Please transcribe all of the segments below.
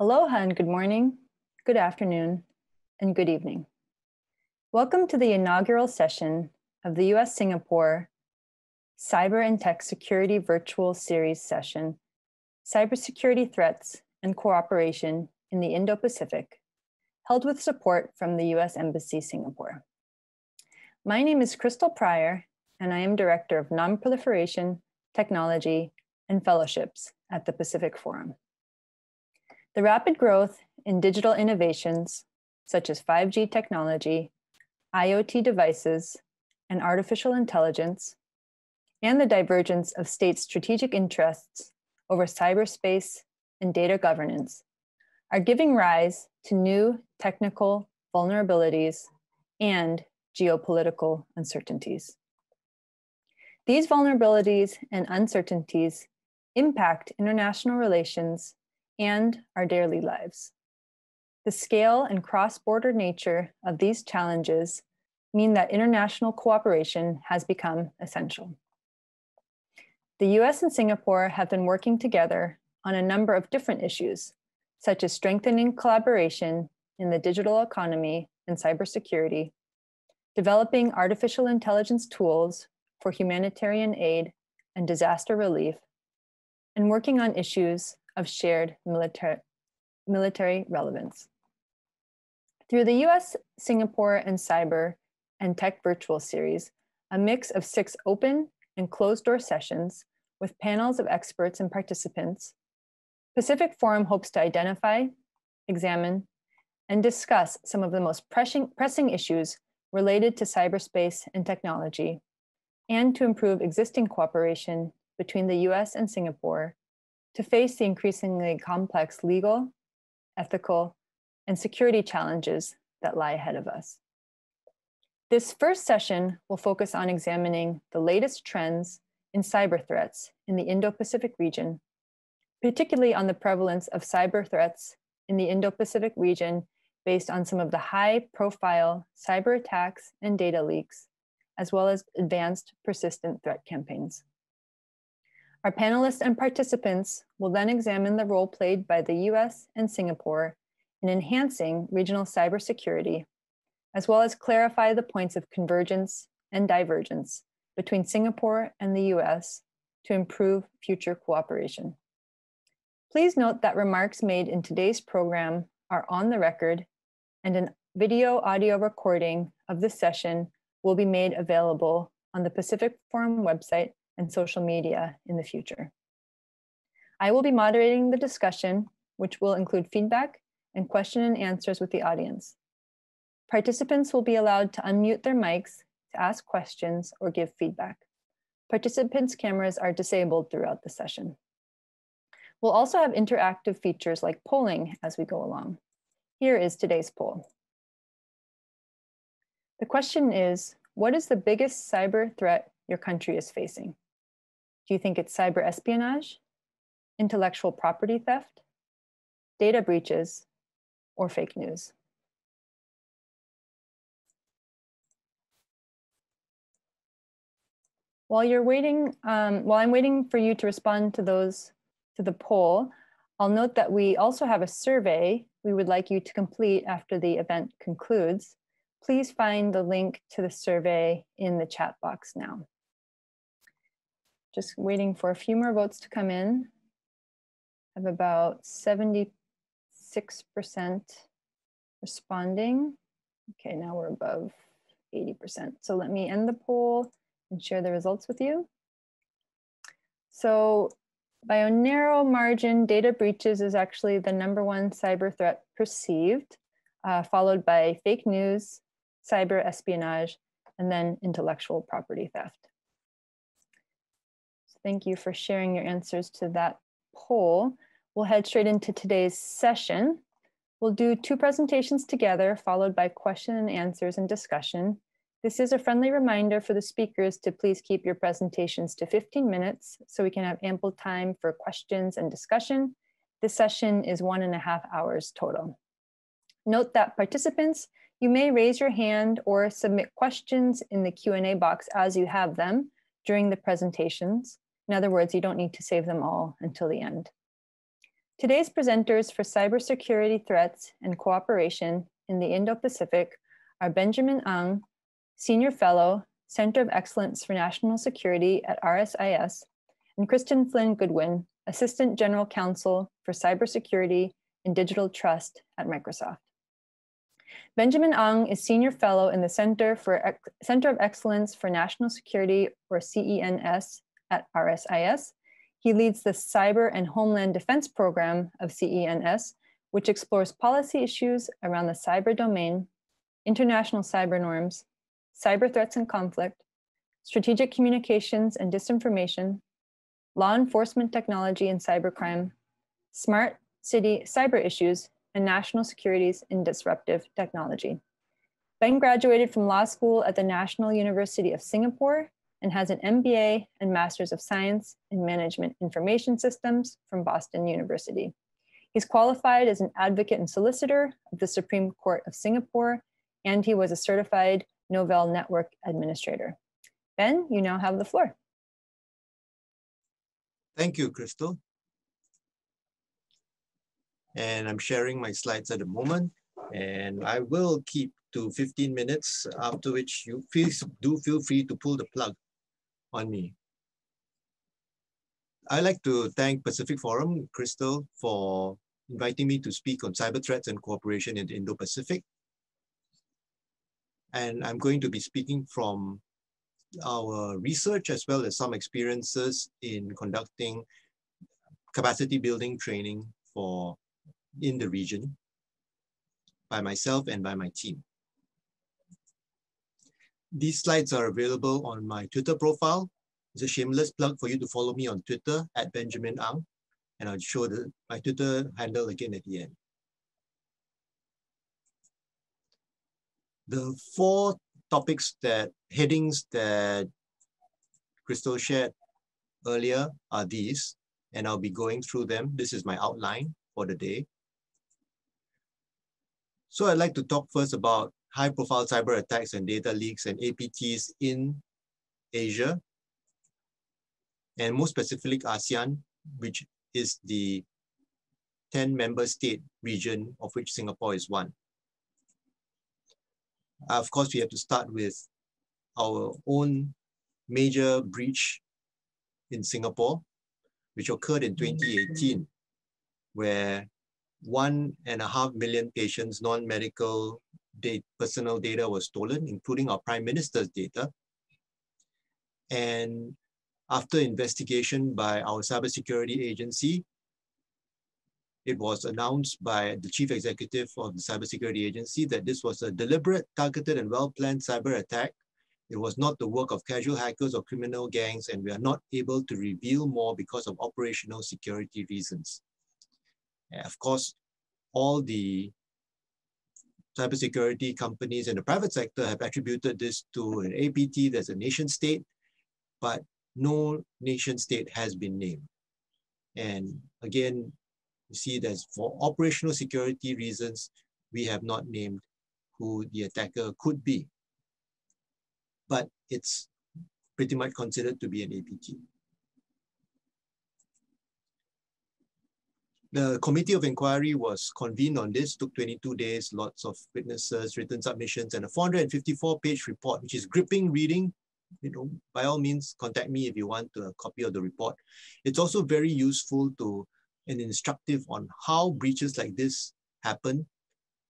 Aloha and good morning, good afternoon, and good evening. Welcome to the inaugural session of the US-Singapore Cyber and Tech Security Virtual Series session, Cybersecurity Threats and Cooperation in the Indo-Pacific, held with support from the US Embassy, Singapore. My name is Crystal Pryor, and I am Director of Nonproliferation, Technology, and Fellowships at the Pacific Forum. The rapid growth in digital innovations, such as 5G technology, IoT devices, and artificial intelligence, and the divergence of states' strategic interests over cyberspace and data governance are giving rise to new technical vulnerabilities and geopolitical uncertainties. These vulnerabilities and uncertainties impact international relations and our daily lives. The scale and cross-border nature of these challenges mean that international cooperation has become essential. The US and Singapore have been working together on a number of different issues, such as strengthening collaboration in the digital economy and cybersecurity, developing artificial intelligence tools for humanitarian aid and disaster relief, and working on issues of shared military relevance. Through the US, Singapore, and Cyber and Tech Virtual Series, a mix of 6 open and closed-door sessions with panels of experts and participants, Pacific Forum hopes to identify, examine, and discuss some of the most pressing issues related to cyberspace and technology, and to improve existing cooperation between the US and Singapore to face the increasingly complex legal, ethical, and security challenges that lie ahead of us. This first session will focus on examining the latest trends in cyber threats in the Indo-Pacific region, particularly on the prevalence of cyber threats in the Indo-Pacific region based on some of the high-profile cyber attacks and data leaks, as well as advanced persistent threat campaigns. Our panelists and participants will then examine the role played by the US and Singapore in enhancing regional cybersecurity, as well as clarify the points of convergence and divergence between Singapore and the US to improve future cooperation. Please note that remarks made in today's program are on the record, and an video-audio recording of this session will be made available on the Pacific Forum website and social media in the future. I will be moderating the discussion, which will include feedback and question and answers with the audience. Participants will be allowed to unmute their mics to ask questions or give feedback. Participants' cameras are disabled throughout the session. We'll also have interactive features like polling as we go along. Here is today's poll. The question is, what is the biggest cyber threat your country is facing? Do you think it's cyber espionage, intellectual property theft, data breaches, or fake news? While I'm waiting for you to respond to the poll, I'll note that we also have a survey we would like you to complete after the event concludes. Please find the link to the survey in the chat box now. Just waiting for a few more votes to come in. I have about 76% responding. Okay, now we're above 80%. So let me end the poll and share the results with you. So by a narrow margin, data breaches is actually the #1 cyber threat perceived, followed by fake news, cyber espionage, and then intellectual property theft. So thank you for sharing your answers to that poll. We'll head straight into today's session. We'll do 2 presentations together, followed by question and answers and discussion. This is a friendly reminder for the speakers to please keep your presentations to 15 minutes so we can have ample time for questions and discussion. This session is 1.5 hours total. Note that participants, you may raise your hand or submit questions in the Q&A box as you have them during the presentations. In other words, you don't need to save them all until the end. Today's presenters for cybersecurity threats and cooperation in the Indo-Pacific are Benjamin Ang, Senior Fellow, Center of Excellence for National Security at RSIS, and Cristin Flynn Goodwin, Assistant General Counsel for Cybersecurity and Digital Trust at Microsoft. Benjamin Ang is Senior Fellow in the Center of Excellence for National Security, or CENS, at RSIS. He leads the Cyber and Homeland Defense Program of CENS, which explores policy issues around the cyber domain, international cyber norms, cyber threats and conflict, strategic communications and disinformation, law enforcement technology and cybercrime, smart city cyber issues, and national securities in disruptive technology. Ben graduated from law school at the National University of Singapore and has an MBA and Master's of Science in Management Information Systems from Boston University. He's qualified as an advocate and solicitor of the Supreme Court of Singapore, and he was a certified Novell Network Administrator. Ben, you now have the floor. Thank you, Crystal. And I'm sharing my slides at the moment, and I will keep to 15 minutes, after which you do feel free to pull the plug on me. I'd like to thank Pacific Forum, Crystal, for inviting me to speak on cyber threats and cooperation in the Indo-Pacific. And I'm going to be speaking from our research as well as some experiences in conducting capacity building training in the region by myself and by my team. These slides are available on my Twitter profile. It's a shameless plug for you to follow me on Twitter at Benjamin Ang, and I'll show my Twitter handle again at the end. The 4 headings that Crystal shared earlier are these, and I'll be going through them. This is my outline for the day. So I'd like to talk first about high-profile cyber attacks and data leaks and APTs in Asia, and more specifically ASEAN, which is the 10-member state region of which Singapore is one. Of course, we have to start with our own major breach in Singapore, which occurred in 2018, where 1.5 million patients' non-medical personal data was stolen, including our Prime Minister's data. And after investigation by our Cybersecurity agency, it was announced by the chief executive of the Cybersecurity agency that this was a deliberate, targeted, and well-planned cyber attack. It was not the work of casual hackers or criminal gangs, and we are not able to reveal more because of operational security reasons. And of course, all the cybersecurity companies in the private sector have attributed this to an APT that's a nation state, but no nation state has been named. And again, you see that for operational security reasons, we have not named who the attacker could be. But it's pretty much considered to be an APT. The committee of inquiry was convened on this, took 22 days, lots of witnesses, written submissions, and a 454-page report, which is gripping reading. By all means, contact me if you want a copy of the report. It's also very useful and instructive on how breaches like this happen.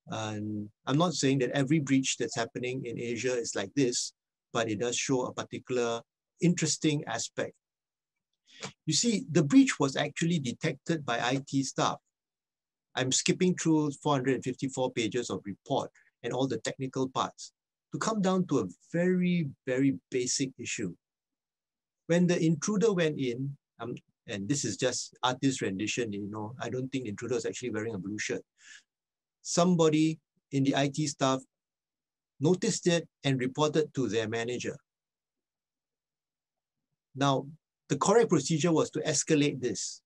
And I'm not saying that every breach that's happening in Asia is like this, but it does show a particular interesting aspect. You see, the breach was actually detected by IT staff. I'm skipping through 454 pages of report and all the technical parts to come down to a very, very basic issue. When the intruder went in, and this is just artist rendition, I don't think the intruder is actually wearing a blue shirt. Somebody in the IT staff noticed it and reported to their manager. Now, the correct procedure was to escalate this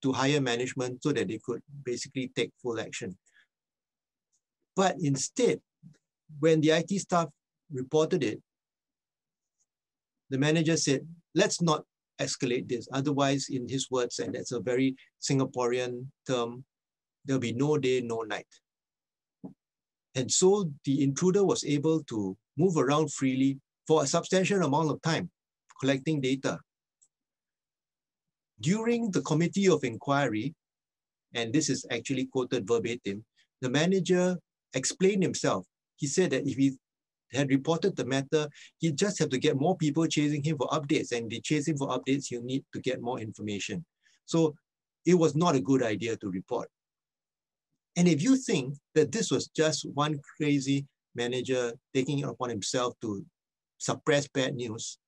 to higher management so that they could basically take full action. But instead, when the IT staff reported it, the manager said, let's not escalate this. Otherwise, in his words, and that's a very Singaporean term, there'll be no day, no night. And so the intruder was able to move around freely for a substantial amount of time, collecting data. During the committee of inquiry, and this is actually quoted verbatim, the manager explained himself. He said that if he had reported the matter, he just have to get more people chasing him for updates, and they chase him for updates, he'll need to get more information. So it was not a good idea to report. And if you think that this was just one crazy manager taking it upon himself to suppress bad news,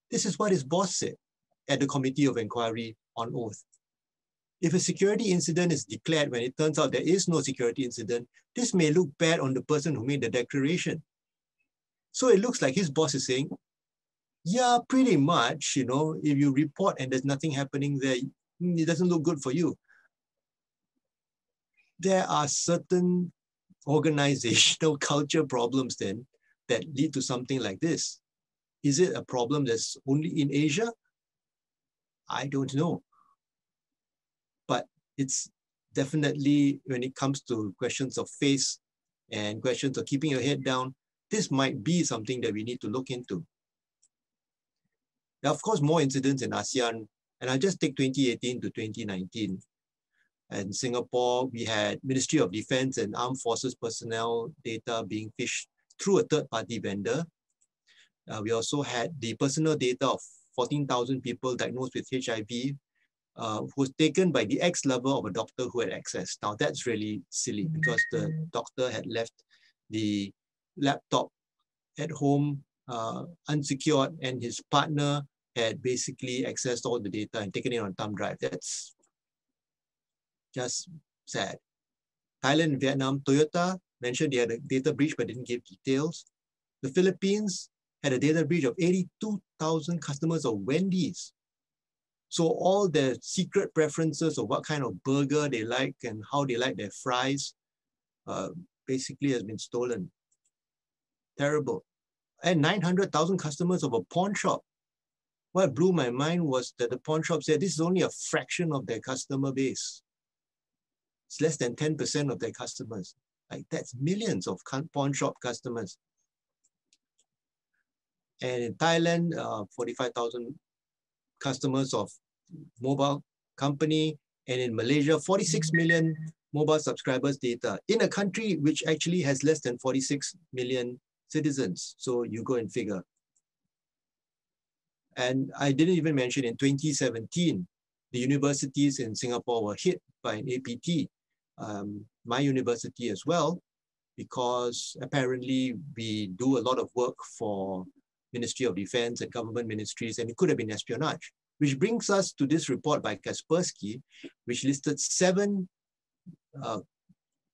this is what his boss said at the committee of inquiry on oath. If a security incident is declared when it turns out there is no security incident, this may look bad on the person who made the declaration. So it looks like his boss is saying, yeah, pretty much, you know, if you report and there's nothing happening there, it doesn't look good for you. There are certain organizational culture problems then that lead to something like this. Is it a problem that's only in Asia? I don't know. But it's definitely, when it comes to questions of face and questions of keeping your head down, this might be something that we need to look into. There are, of course, more incidents in ASEAN, and I'll just take 2018 to 2019. In Singapore, we had Ministry of Defense and Armed Forces personnel data being phished through a third-party vendor. We also had the personal data of 14,000 people diagnosed with HIV, was taken by the ex-lover of a doctor who had access. Now that's really silly because the doctor had left the laptop at home unsecured, and his partner had basically accessed all the data and taken it on thumb drive. That's just sad. Thailand and Vietnam, Toyota mentioned they had a data breach but didn't give details. The Philippines had a data breach of 82,000 customers of Wendy's. So all their secret preferences of what kind of burger they like and how they like their fries basically has been stolen. Terrible. And 900,000 customers of a pawn shop. What blew my mind was that the pawn shop said this is only a fraction of their customer base. It's less than 10% of their customers. Like that's millions of pawn shop customers. And in Thailand, 45,000 customers of mobile company. And in Malaysia, 46 million mobile subscribers data in a country which actually has less than 46 million citizens. So you go and figure. And I didn't even mention in 2017, the universities in Singapore were hit by an APT. My university as well, because apparently we do a lot of work for Ministry of Defense and government ministries, and it could have been espionage. Which brings us to this report by Kaspersky, which listed 7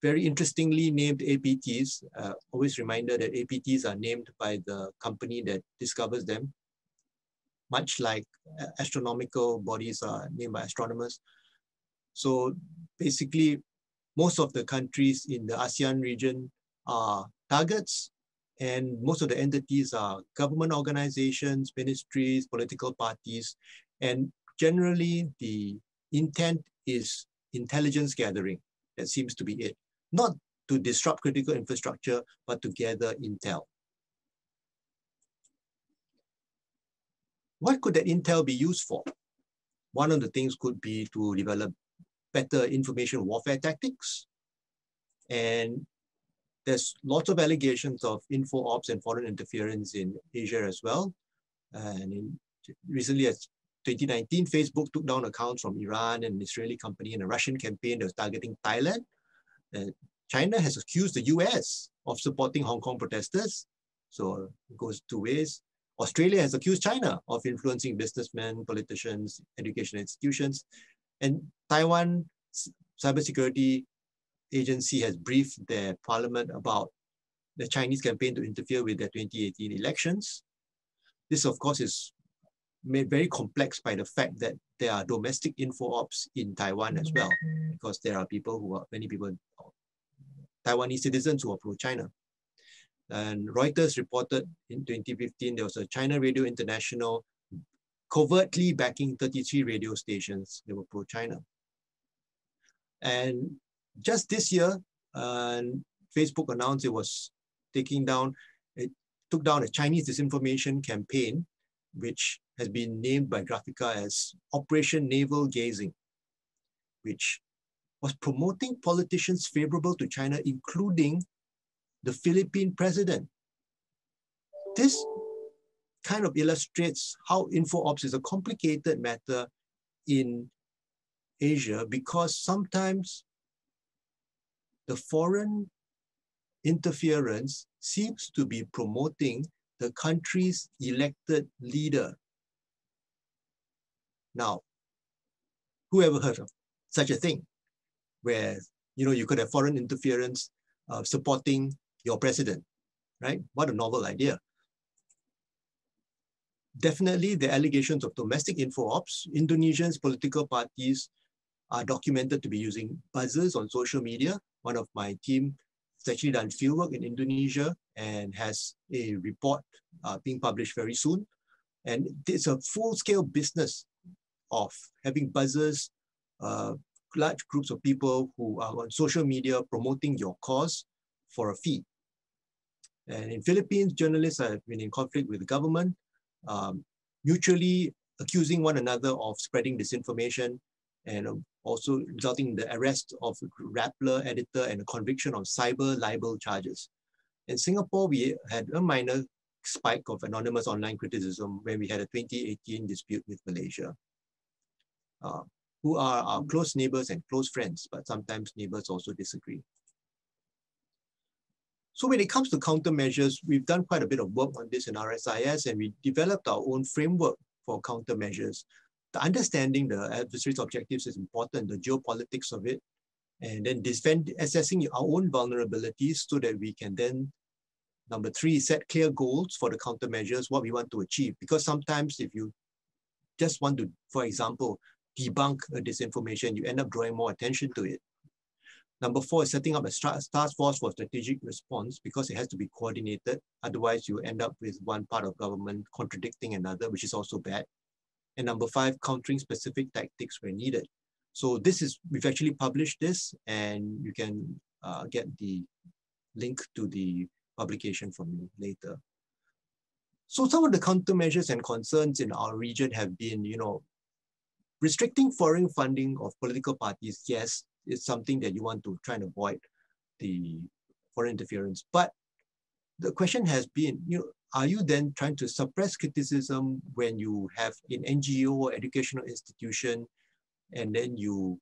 very interestingly named APTs. Always reminder that APTs are named by the company that discovers them, much like astronomical bodies are named by astronomers. So basically, most of the countries in the ASEAN region are targets, and most of the entities are government organizations, ministries, political parties, and generally the intent is intelligence gathering. That seems to be it. Not to disrupt critical infrastructure, but to gather intel. What could that intel be used for? One of the things could be to develop better information warfare tactics. And there's lots of allegations of info ops and foreign interference in Asia as well. And recently, as 2019, Facebook took down accounts from Iran and an Israeli company in a Russian campaign that was targeting Thailand. China has accused the US of supporting Hong Kong protesters. So it goes 2 ways. Australia has accused China of influencing businessmen, politicians, education institutions. And Taiwan Cybersecurity Agency has briefed their parliament about the Chinese campaign to interfere with their 2018 elections. This, of course, is made very complex by the fact that there are domestic info ops in Taiwan as well, because there are many people, Taiwanese citizens who are pro-China. And Reuters reported in 2015, there was a China Radio International covertly backing 33 radio stations that were pro-China. And just this year, Facebook announced it was took down a Chinese disinformation campaign, which has been named by Graphica as Operation Navel Gazing, which was promoting politicians favorable to China, including the Philippine president. This kind of illustrates how info-ops is a complicated matter in Asia, because sometimes the foreign interference seems to be promoting the country's elected leader. Now, who ever heard of such a thing, where you could have foreign interference supporting your president, right? What a novel idea. Definitely, the allegations of domestic info-ops. Indonesia's political parties are documented to be using buzzers on social media. One of my team has actually done fieldwork in Indonesia and has a report being published very soon. And it's a full-scale business of having buzzers, large groups of people who are on social media promoting your cause for a fee. And in Philippines, journalists have been in conflict with the government, mutually accusing one another of spreading disinformation, and also resulting in the arrest of a Rappler editor and a conviction of cyber libel charges. In Singapore, we had a minor spike of anonymous online criticism when we had a 2018 dispute with Malaysia, who are our close neighbors and close friends, but sometimes neighbors also disagree. So when it comes to countermeasures, we've done quite a bit of work on this in RSIS, and we developed our own framework for countermeasures. The understanding the adversary's objectives is important, the geopolitics of it, and then assessing our own vulnerabilities so that we can then, number 3, set clear goals for the countermeasures, what we want to achieve. Because sometimes if you just want to, for example, debunk a disinformation, you end up drawing more attention to it. Number 4 is setting up a task force for strategic response, because it has to be coordinated. Otherwise, you end up with one part of government contradicting another, which is also bad. And number 5, countering specific tactics where needed. So we've actually published this, and you can get the link to the publication from me later. So some of the countermeasures and concerns in our region have been, restricting foreign funding of political parties. Yes, it's something that you want to try and avoid the foreign interference. But the question has been, are you then trying to suppress criticism when you have an NGO or educational institution, and then you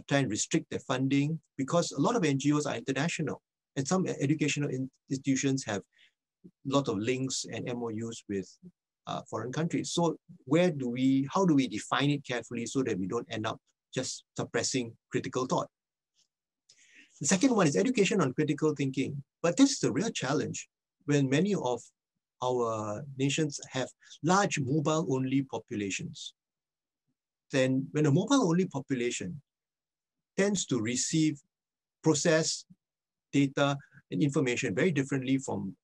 try and restrict their funding? Because a lot of NGOs are international, and some educational institutions have a lot of links and MOUs with foreign countries. So how do we define it carefully so that we don't end up just suppressing critical thought? The second one is education on critical thinking. But this is a real challenge when many of our nations have large mobile-only populations. Then when a mobile-only population tends to process data and information very differently from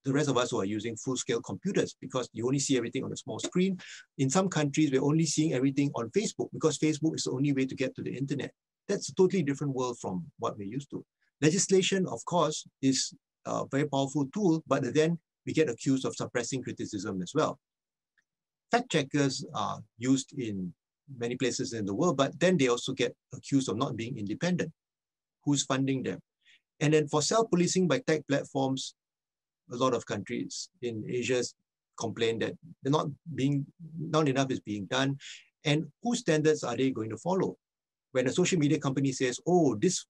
the rest of us who are using full-scale computers, because you only see everything on a small screen. In some countries, we're only seeing everything on Facebook, because Facebook is the only way to get to the internet. That's a totally different world from what we're used to. Legislation, of course, is a very powerful tool, but then we get accused of suppressing criticism as well. Fact checkers are used in many places in the world, but then they also get accused of not being independent. Who's funding them? And then for self-policing by tech platforms, a lot of countries in Asia complain that not enough is being done. And whose standards are they going to follow? When a social media company says, oh, this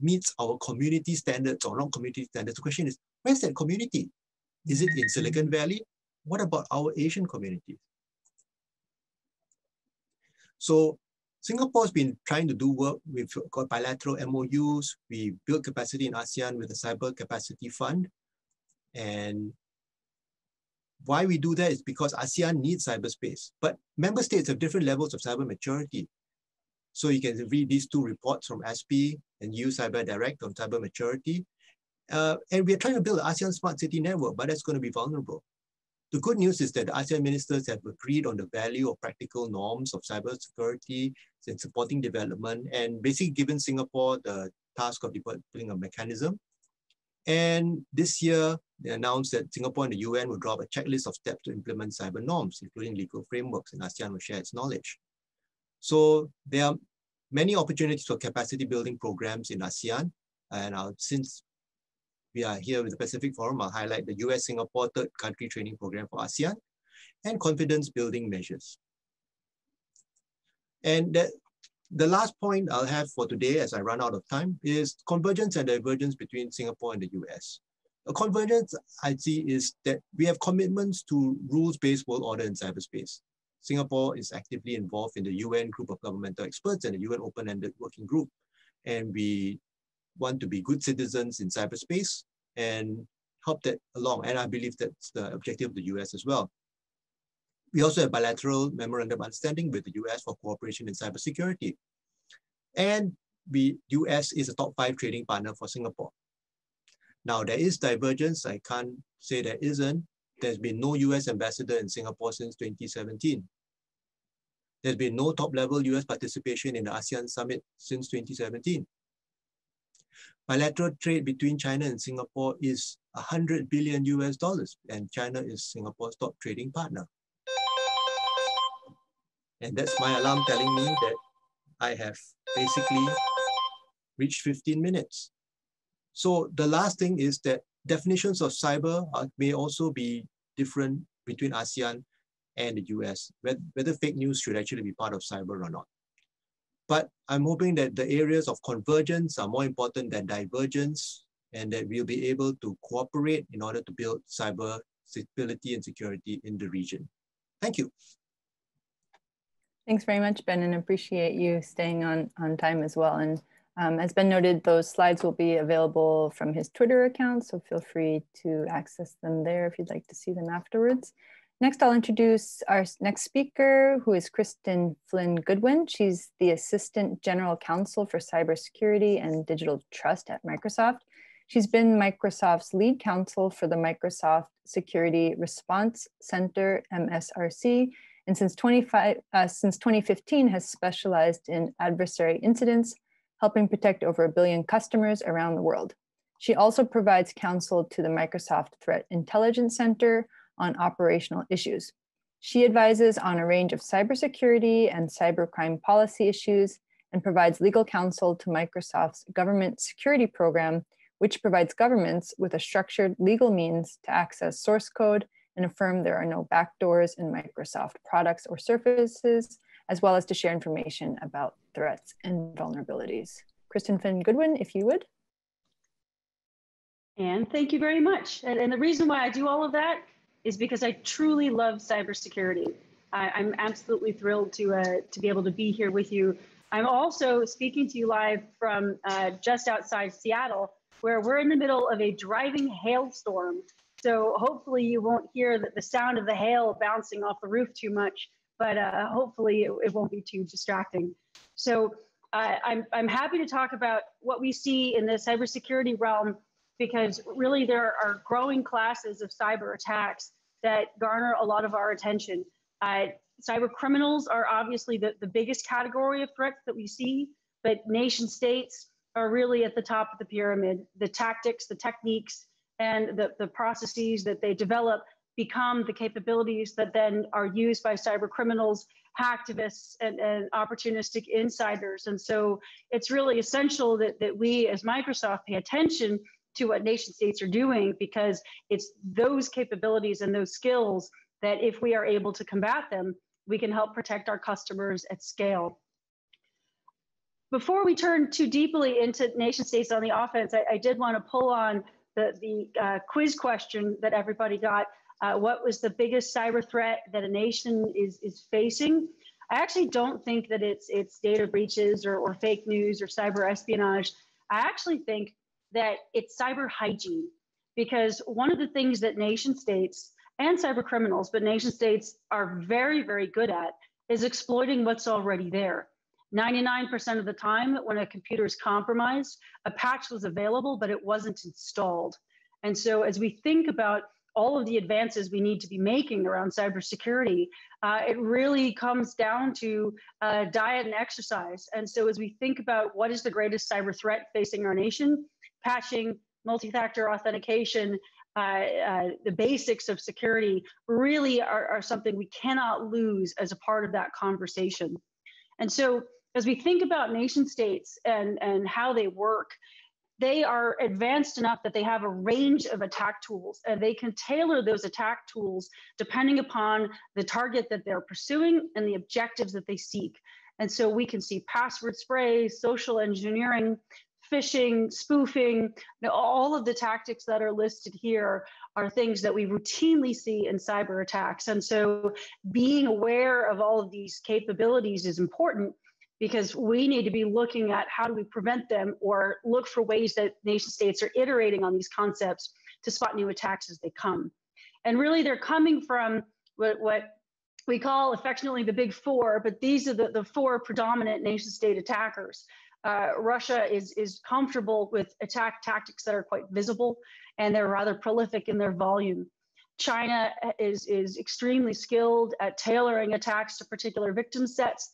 meets our community standards or not community standards, the question is, where's that community? Is it in Silicon Valley? What about our Asian communities? So Singapore's been trying to do work. We've got bilateral MOUs. We built capacity in ASEAN with a Cyber Capacity Fund. And why we do that is because ASEAN needs cyberspace, but member states have different levels of cyber maturity. So you can read these 2 reports from ASPI and EU Cyber Direct on cyber maturity. And we're trying to build an ASEAN Smart City Network, but that's going to be vulnerable. The good news is that the ASEAN ministers have agreed on the value of practical norms of cybersecurity and supporting development, and basically given Singapore the task of developing a mechanism. And this year, they announced that Singapore and the UN will draw up a checklist of steps to implement cyber norms, including legal frameworks, and ASEAN will share its knowledge. So there are many opportunities for capacity building programs in ASEAN. And since we are here with the Pacific Forum, I'll highlight the US-Singapore third country training program for ASEAN and confidence building measures. And the last point I'll have for today, as I run out of time, is convergence and divergence between Singapore and the US. A convergence I see is that we have commitments to rules-based world order in cyberspace. Singapore is actively involved in the UN group of governmental experts and the UN open-ended working group. And we want to be good citizens in cyberspace and help that along. And I believe that's the objective of the US as well. We also have bilateral memorandum of understanding with the US for cooperation in cybersecurity. And the US is a top 5 trading partner for Singapore. Now, there is divergence. I can't say there isn't. There's been no US ambassador in Singapore since 2017. There's been no top-level US participation in the ASEAN summit since 2017. Bilateral trade between China and Singapore is $100 billion US, and China is Singapore's top trading partner. And that's my alarm telling me that I have basically reached 15 minutes. So the last thing is that definitions of cyber may also be different between ASEAN and the US, whether fake news should actually be part of cyber or not. But I'm hoping that the areas of convergence are more important than divergence, and that we'll be able to cooperate in order to build cyber stability and security in the region. Thank you. Thanks very much, Ben, and appreciate you staying on time as well. And as Ben noted, those slides will be available from his Twitter account, so feel free to access them there if you'd like to see them afterwards. Next, I'll introduce our next speaker, who is Cristin Flynn Goodwin. She's the Assistant General Counsel for Cybersecurity and Digital Trust at Microsoft. She's been Microsoft's lead counsel for the Microsoft Security Response Center, MSRC, and since 2015 has specialized in adversary incidents, helping protect over 1 billion customers around the world. She also provides counsel to the Microsoft Threat Intelligence Center on operational issues. She advises on a range of cybersecurity and cybercrime policy issues and provides legal counsel to Microsoft's government security program, which provides governments with a structured legal means to access source code and affirm there are no backdoors in Microsoft products or services, as well as to share information about threats and vulnerabilities. Cristin Flynn Goodwin, if you would. And thank you very much. And the reason why I do all of that is because I truly love cybersecurity. I'm absolutely thrilled to be able to be here with you. I'm also speaking to you live from just outside Seattle, where we're in the middle of a driving hailstorm. So hopefully you won't hear the sound of the hail bouncing off the roof too much, but hopefully it won't be too distracting. So I'm happy to talk about what we see in the cybersecurity realm, because really there are growing classes of cyber attacks that garner a lot of our attention. Cyber criminals are obviously the biggest category of threats that we see, but nation states are really at the top of the pyramid. The tactics, the techniques, and the processes that they develop become the capabilities that then are used by cyber criminals, hacktivists, and opportunistic insiders. And so it's really essential that we as Microsoft pay attention to what nation states are doing, because it's those capabilities and those skills that if we are able to combat them, we can help protect our customers at scale. Before we turn too deeply into nation states on the offense, I did want to pull on the quiz question that everybody got. What was the biggest cyber threat that a nation is facing? I actually don't think that it's data breaches or fake news or cyber espionage. I actually think that it's cyber hygiene, because one of the things that nation states and cyber criminals, but nation states are very, very good at is exploiting what's already there. 99% of the time when a computer is compromised, a patch was available, but it wasn't installed. And so as we think about all of the advances we need to be making around cybersecurity, it really comes down to diet and exercise. And so as we think about what is the greatest cyber threat facing our nation, patching, multi-factor authentication, the basics of security really are something we cannot lose as a part of that conversation. And so as we think about nation states and how they work, they are advanced enough that they have a range of attack tools, and they can tailor those attack tools depending upon the target that they're pursuing and the objectives that they seek. And so we can see password sprays, social engineering, phishing, spoofing, all of the tactics that are listed here are things that we routinely see in cyber attacks. And so being aware of all of these capabilities is important, because we need to be looking at how do we prevent them, or look for ways that nation states are iterating on these concepts to spot new attacks as they come. And really they're coming from what we call affectionately the big four, but these are the four predominant nation state attackers. Russia is comfortable with attack tactics that are quite visible, and they're rather prolific in their volume. China is extremely skilled at tailoring attacks to particular victim sets.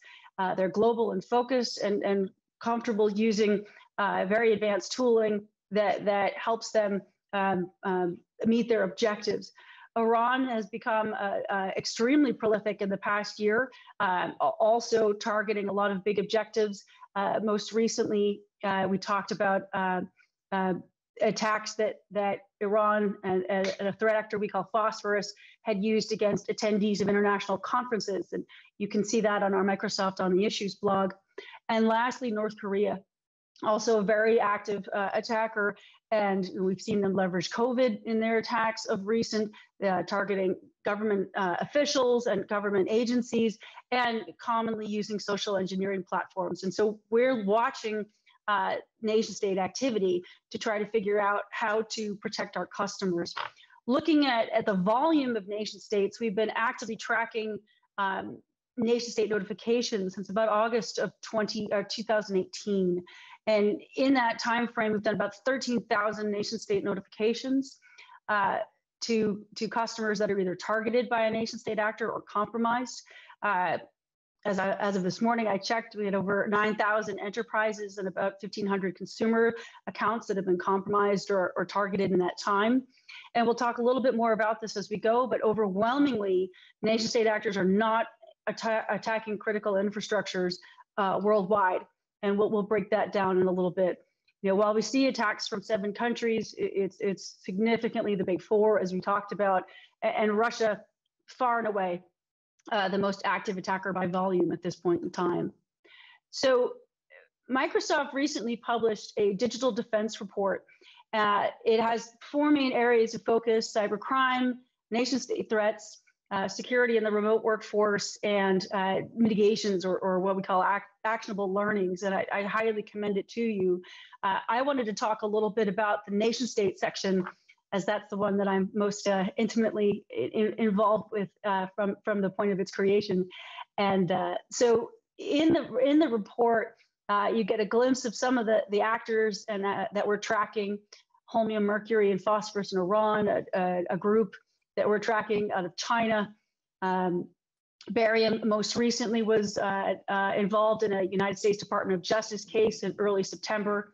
They're global in focus and comfortable using very advanced tooling that helps them meet their objectives. Iran has become extremely prolific in the past year, also targeting a lot of big objectives. Most recently, we talked about attacks that Iran and a threat actor we call Phosphorus had used against attendees of international conferences. And you can see that on our Microsoft on the Issues blog. And lastly, North Korea, also a very active attacker. And we've seen them leverage COVID in their attacks of recent, targeting government officials and government agencies, and commonly using social engineering platforms. And so we're watching nation state activity to try to figure out how to protect our customers. Looking at the volume of nation states, we've been actively tracking nation state notifications since about August of 2018. And in that time frame, we've done about 13,000 nation state notifications to customers that are either targeted by a nation state actor or compromised. As of this morning, I checked, we had over 9,000 enterprises and about 1,500 consumer accounts that have been compromised or targeted in that time. And we'll talk a little bit more about this as we go, but overwhelmingly, nation state actors are not attacking critical infrastructures worldwide. And we'll break that down in a little bit. You know, while we see attacks from 7 countries, it's significantly the big four, as we talked about, and Russia far and away the most active attacker by volume at this point in time. So Microsoft recently published a digital defense report. It has 4 main areas of focus: cybercrime, nation state threats, security in the remote workforce, and mitigations, or what we call actionable learnings. And I highly commend it to you. I wanted to talk a little bit about the nation state section, as that's the one that I'm most intimately involved with from the point of its creation. And so in the report, you get a glimpse of some of the actors and that we're tracking: holmium, mercury, and phosphorus in Iran, a group that we're tracking out of China. Barium most recently was involved in a United States Department of Justice case in early September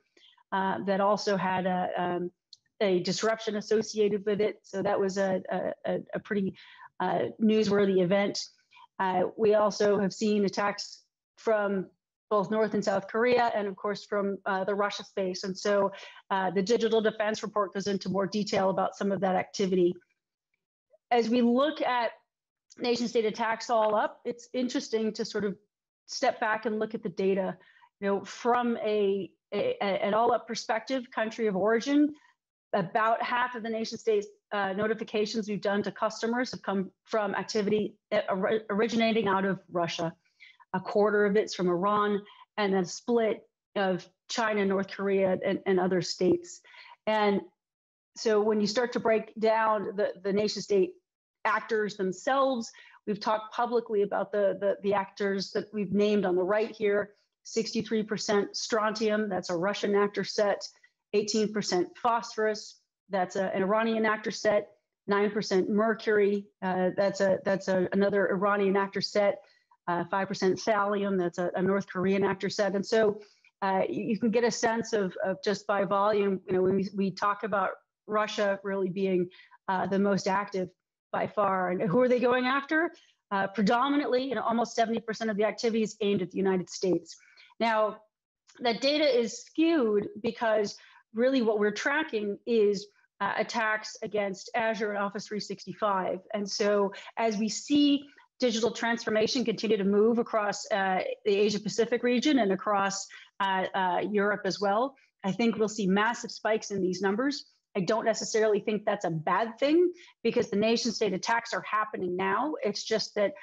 that also had a disruption associated with it. So that was a pretty newsworthy event. We also have seen attacks from both North and South Korea, and of course from the Russia space. And so the digital defense report goes into more detail about some of that activity. As we look at nation state attacks all up, it's interesting to sort of step back and look at the data. You know, from an all up perspective, country of origin, about half of the nation state notifications we've done to customers have come from activity originating out of Russia. A quarter of it's from Iran, and then a split of China, North Korea, and other states. And so when you start to break down the nation state actors themselves, we've talked publicly about the actors that we've named on the right here: 63% strontium, that's a Russian actor set; 18% phosphorus, that's an Iranian actor set; 9% mercury, that's another Iranian actor set, 5% thallium, that's a North Korean actor set. And so you can get a sense of just by volume, when we talk about Russia really being the most active by far. And who are they going after? Predominantly, almost 70% of the activity is aimed at the United States. Now, that data is skewed because really what we're tracking is attacks against Azure and Office 365. And so as we see digital transformation continue to move across the Asia Pacific region and across Europe as well, I think we'll see massive spikes in these numbers. I don't necessarily think that's a bad thing because the nation state attacks are happening now. It's just that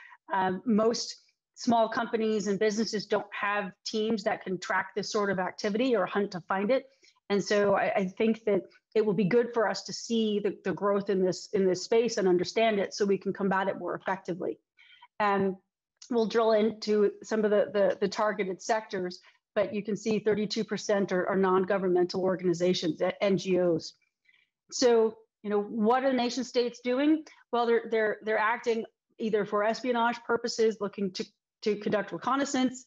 most small companies and businesses don't have teams that can track this sort of activity or hunt to find it. And so I think that it will be good for us to see the growth in this space and understand it so we can combat it more effectively. And we'll drill into some of the targeted sectors, but you can see 32% are non-governmental organizations, NGOs. So, what are the nation states doing? Well, they're acting either for espionage purposes, looking to conduct reconnaissance,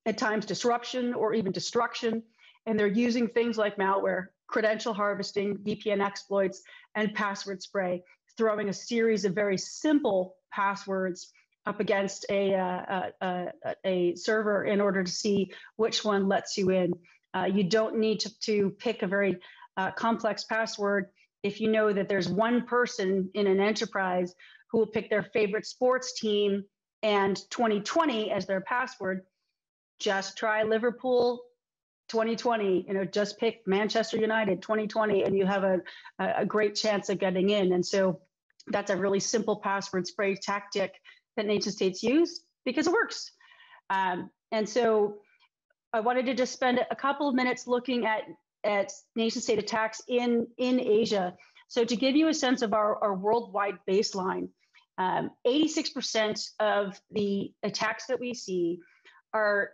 at times disruption or even destruction. And they're using things like malware, credential harvesting, VPN exploits, and password spray, throwing a series of very simple passwords up against a server in order to see which one lets you in. You don't need to pick a very complex password. If you know that there's one person in an enterprise who will pick their favorite sports team and 2020 as their password, just try Liverpool 2020, just pick Manchester United 2020 and you have a great chance of getting in. And so that's a really simple password spray tactic that nation states use because it works. And so I wanted to just spend a couple of minutes looking at nation state attacks in Asia. So to give you a sense of our worldwide baseline, 86% of the attacks that we see are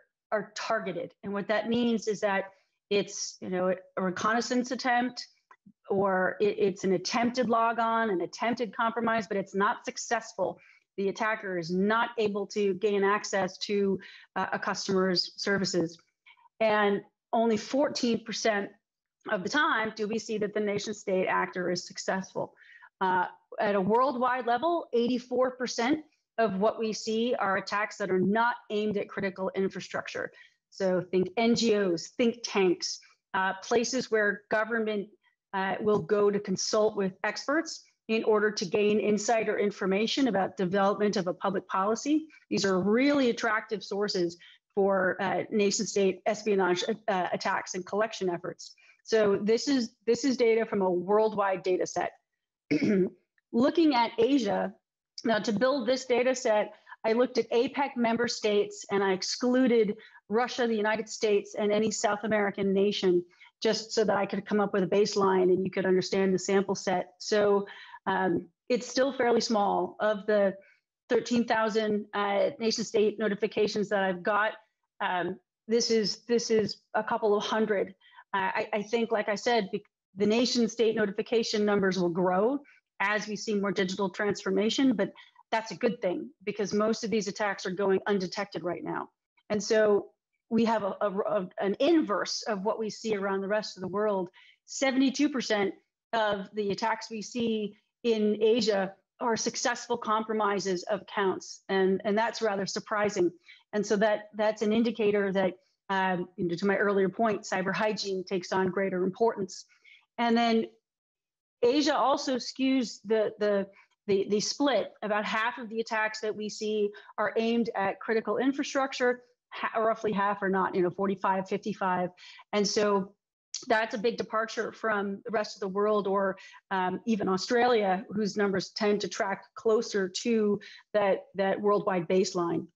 targeted. And what that means is that it's a reconnaissance attempt, or it's an attempted logon, an attempted compromise, but it's not successful. The attacker is not able to gain access to a customer's services. And only 14% of the time do we see that the nation state actor is successful. At a worldwide level, 84% of what we see are attacks that are not aimed at critical infrastructure. So think NGOs, think tanks, places where government will go to consult with experts in order to gain insight or information about development of a public policy. These are really attractive sources for nation state espionage attacks and collection efforts. So this is data from a worldwide data set. Looking at Asia, now to build this data set, I looked at APEC member states and I excluded Russia, the United States, and any South American nation, just so that I could come up with a baseline and you could understand the sample set. So it's still fairly small. Of the 13,000 nation state notifications that I've got, this is a couple of hundred. I think, like I said, the nation state notification numbers will grow as we see more digital transformation, but that's a good thing because most of these attacks are going undetected right now. And so we have an inverse of what we see around the rest of the world. 72% of the attacks we see in Asia are successful compromises of accounts, and that's rather surprising. And so that's an indicator that, to my earlier point, cyber hygiene takes on greater importance. And then Asia also skews the split. About half of the attacks that we see are aimed at critical infrastructure, roughly half are not, 45, 55. And so that's a big departure from the rest of the world, or even Australia, whose numbers tend to track closer to that worldwide baseline.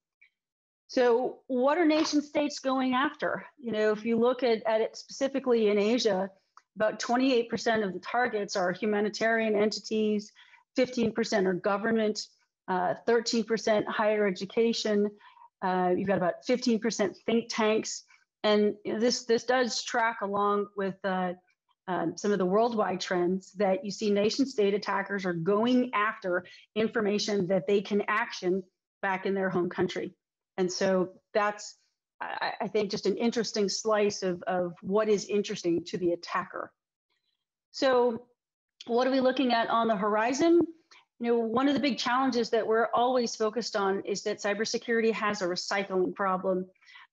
So what are nation states going after? If you look at it specifically in Asia, about 28% of the targets are humanitarian entities, 15% are government, 13% higher education. You've got about 15% think tanks. And this does track along with some of the worldwide trends, that you see nation state attackers are going after information that they can action back in their home country. And so that's, I think, just an interesting slice of what is interesting to the attacker. So what are we looking at on the horizon? You know, one of the big challenges that we're always focused on is that cybersecurity has a recycling problem.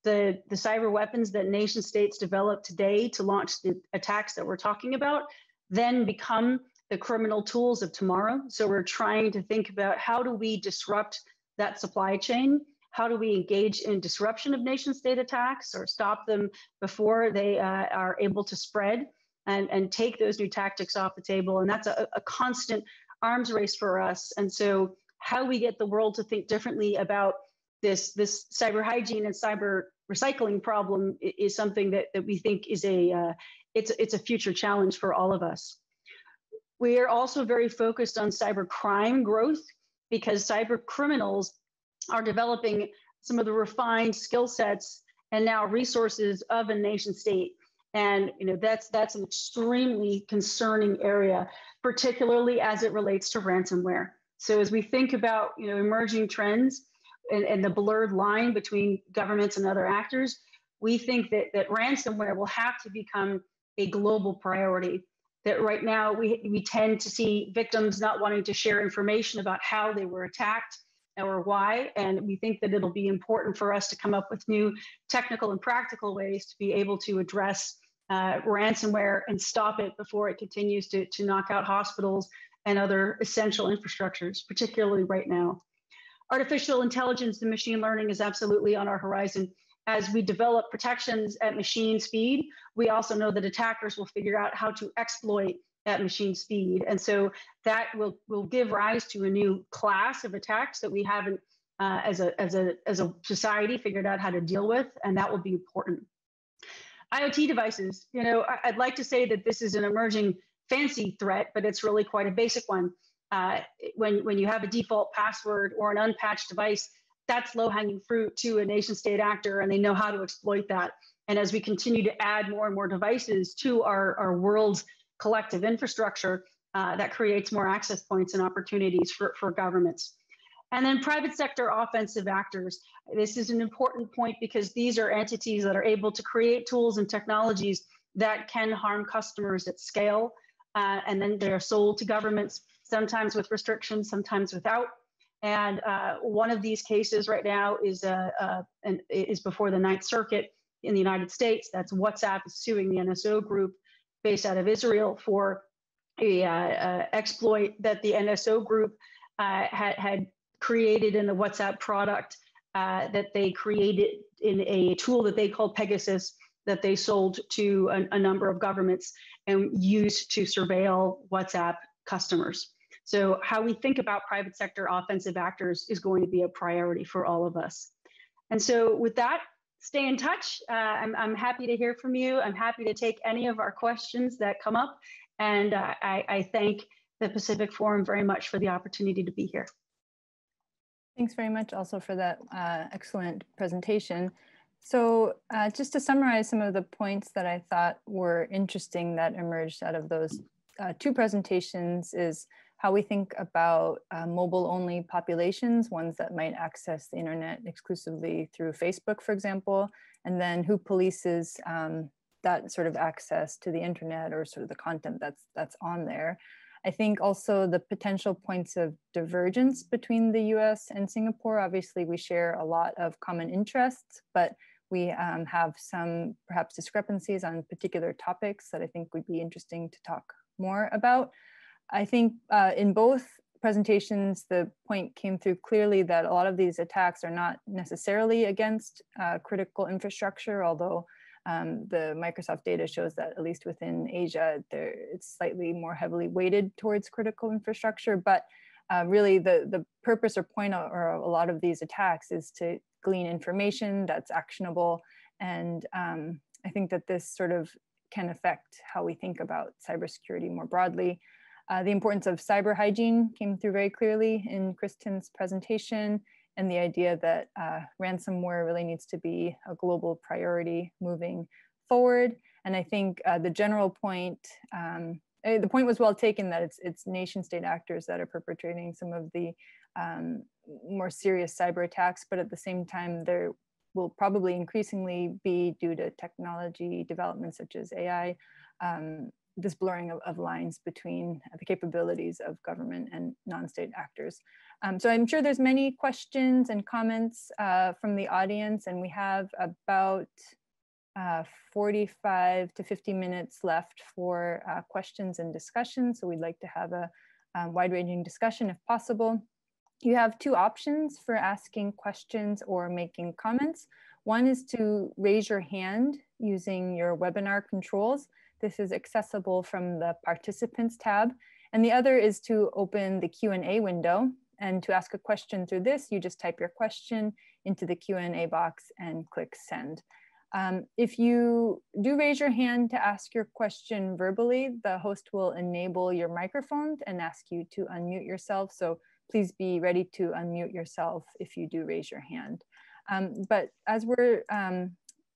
The cyber weapons that nation states develop today to launch the attacks that we're talking about then become the criminal tools of tomorrow. So we're trying to think about, how do we disrupt that supply chain? How do we engage in disruption of nation state attacks or stop them before they are able to spread, and take those new tactics off the table? And that's a constant arms race for us. And so how we get the world to think differently about this cyber hygiene and cyber recycling problem is something that we think is it's a future challenge for all of us. We are also very focused on cybercrime growth, because cyber criminals are developing some of the refined skill sets and now resources of a nation state. And you know, that's an extremely concerning area, particularly as it relates to ransomware. So as we think about, you know, emerging trends and the blurred line between governments and other actors, we think that ransomware will have to become a global priority. That right now we tend to see victims not wanting to share information about how they were attacked or why, and we think that it'll be important for us to come up with new technical and practical ways to be able to address ransomware and stop it before it continues to knock out hospitals and other essential infrastructures, particularly right now. Artificial intelligence and machine learning is absolutely on our horizon. As we develop protections at machine speed, we also know that attackers will figure out how to exploit at machine speed. And so that will give rise to a new class of attacks that we haven't, as a society, figured out how to deal with, and that will be important. IoT devices, you know, I'd like to say that this is an emerging fancy threat, but it's really quite a basic one. When you have a default password or an unpatched device, that's low-hanging fruit to a nation-state actor, and they know how to exploit that. And as we continue to add more and more devices to our world's collective infrastructure, that creates more access points and opportunities for governments. And then private sector offensive actors. This is an important point because these are entities that are able to create tools and technologies that can harm customers at scale. And then they're sold to governments, sometimes with restrictions, sometimes without. And one of these cases right now is before the Ninth Circuit in the United States. That's WhatsApp is suing the NSO group based out of Israel for a exploit that the NSO group had created in the WhatsApp product that they created in a tool that they called Pegasus, that they sold to a number of governments and used to surveil WhatsApp customers. So how we think about private sector offensive actors is going to be a priority for all of us. And so with that, stay in touch. I'm happy to hear from you. I'm happy to take any of our questions that come up. And I thank the Pacific Forum very much for the opportunity to be here. Thanks very much also for that excellent presentation. So just to summarize some of the points that I thought were interesting that emerged out of those two presentations is how we think about mobile-only populations, ones that might access the internet exclusively through Facebook, for example, and then who polices that sort of access to the internet or sort of the content that's on there. I think also the potential points of divergence between the US and Singapore. Obviously, we share a lot of common interests, but we have some perhaps discrepancies on particular topics that I think would be interesting to talk more about. I think in both presentations, the point came through clearly that a lot of these attacks are not necessarily against critical infrastructure, although the Microsoft data shows that at least within Asia, it's slightly more heavily weighted towards critical infrastructure. But really the purpose or point of a lot of these attacks is to glean information that's actionable. And I think that this sort of can affect how we think about cybersecurity more broadly. The importance of cyber hygiene came through very clearly in Cristin's presentation, and the idea that ransomware really needs to be a global priority moving forward. And I think the general point, the point was well taken that it's nation state actors that are perpetrating some of the more serious cyber attacks, but at the same time, there will probably increasingly be, due to technology developments such as AI, this blurring of lines between the capabilities of government and non-state actors. So I'm sure there's many questions and comments from the audience, and we have about 45 to 50 minutes left for questions and discussion. So we'd like to have a wide-ranging discussion if possible. You have two options for asking questions or making comments. One is to raise your hand using your webinar controls. This is accessible from the participants tab. And the other is to open the Q&A window. And to ask a question through this, you just type your question into the Q&A box and click send. If you do raise your hand to ask your question verbally, the host will enable your microphone and ask you to unmute yourself. So please be ready to unmute yourself if you do raise your hand. But as we're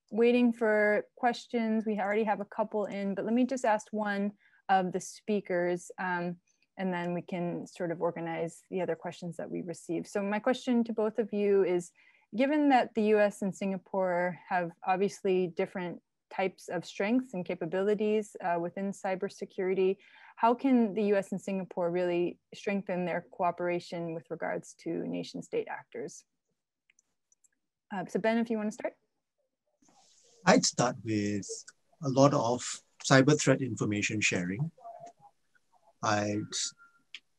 waiting for questions, we already have a couple in, but let me just ask one of the speakers, and then we can sort of organize the other questions that we received. So my question to both of you is, given that the US and Singapore have obviously different types of strengths and capabilities within cybersecurity, how can the US and Singapore really strengthen their cooperation with regards to nation state actors? So Ben, if you want to start. I'd start with a lot of cyber threat information sharing.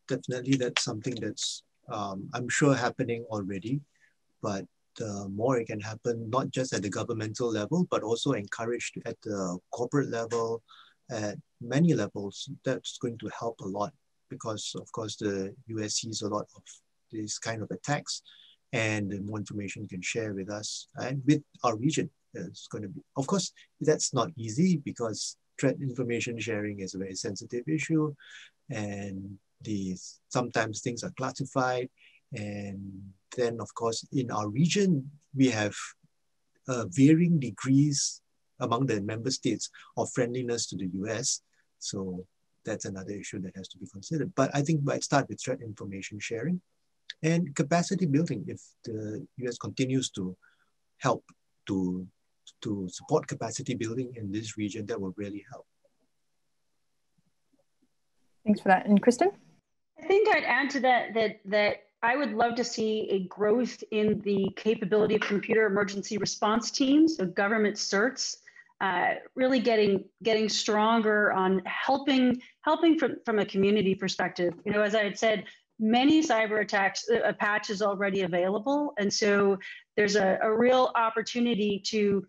Definitely that's something that's, I'm sure, happening already, but more it can happen, not just at the governmental level, but also encouraged at the corporate level, at many levels. That's going to help a lot because, of course, the US sees a lot of these kind of attacks, and the more information you can share with us and with our region. It's going to be, of course, that's not easy because threat information sharing is a very sensitive issue, and sometimes things are classified. And then, of course, in our region, we have varying degrees among the member states of friendliness to the US. So that's another issue that has to be considered. But I think I'd start with threat information sharing and capacity building. If the US continues to help to support capacity building in this region, that will really help. Thanks for that. And Cristin? I think I'd add to that I would love to see a growth in the capability of computer emergency response teams, so government certs, really getting stronger on helping from a community perspective. You know, as I had said, many cyber attacks, a patch is already available. And so there's a real opportunity to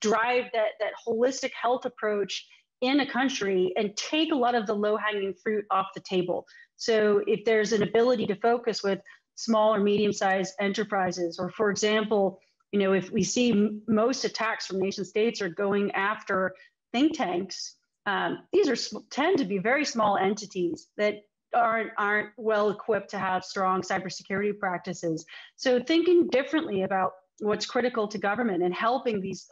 drive that holistic health approach in a country and take a lot of the low-hanging fruit off the table. So if there's an ability to focus with small or medium-sized enterprises, or for example, you know, if we see most attacks from nation states are going after think tanks, these tend to be very small entities that aren't well equipped to have strong cybersecurity practices. So thinking differently about what's critical to government and helping these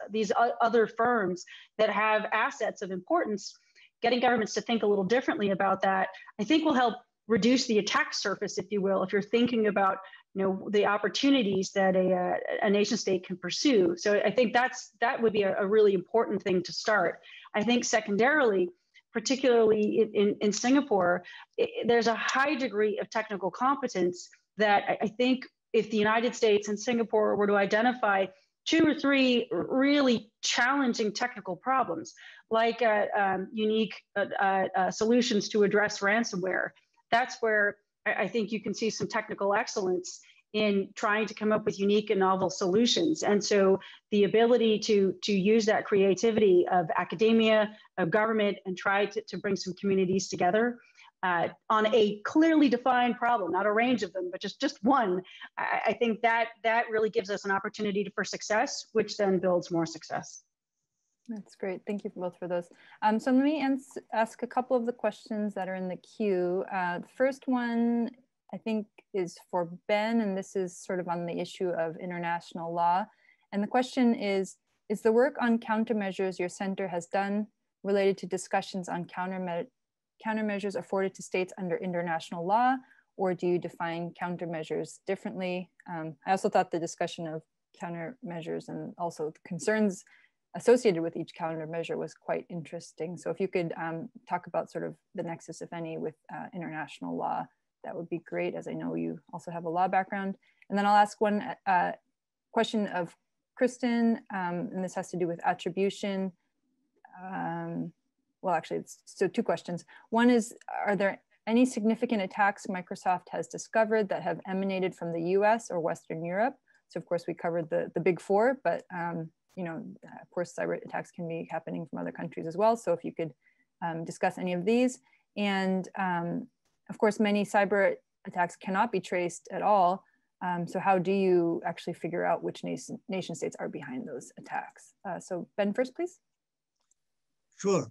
other firms that have assets of importance, getting governments to think a little differently about that, I think will help reduce the attack surface, if you will, if you're thinking about, you know, the opportunities that a nation state can pursue. So I think that would be a really important thing to start. I think secondarily, particularly in Singapore, there's a high degree of technical competence that I think if the United States and Singapore were to identify 2 or 3 really challenging technical problems, like unique solutions to address ransomware, that's where I think you can see some technical excellence in trying to come up with unique and novel solutions. And so the ability to use that creativity of academia, of government, and try to bring some communities together on a clearly defined problem, not a range of them, but just one, I think that really gives us an opportunity for success, which then builds more success. That's great. Thank you both for those. So let me ask a couple of the questions that are in the queue. The first one, I think, is for Ben, and this is sort of on the issue of international law. And the question is, is the work on countermeasures your center has done related to discussions on countermeasures afforded to states under international law, or do you define countermeasures differently? I also thought the discussion of countermeasures and also the concerns associated with each countermeasure was quite interesting. So if you could talk about sort of the nexus, if any, with international law, that would be great, as I know you also have a law background. And then I'll ask one question of Cristin, and this has to do with attribution. Well, actually, so two questions. One is, are there any significant attacks Microsoft has discovered that have emanated from the US or Western Europe? So of course we covered the big four, but you know, of course, cyber attacks can be happening from other countries as well. So if you could discuss any of these. And of course, many cyber attacks cannot be traced at all. So how do you actually figure out which nation states are behind those attacks? So Ben first, please. Sure.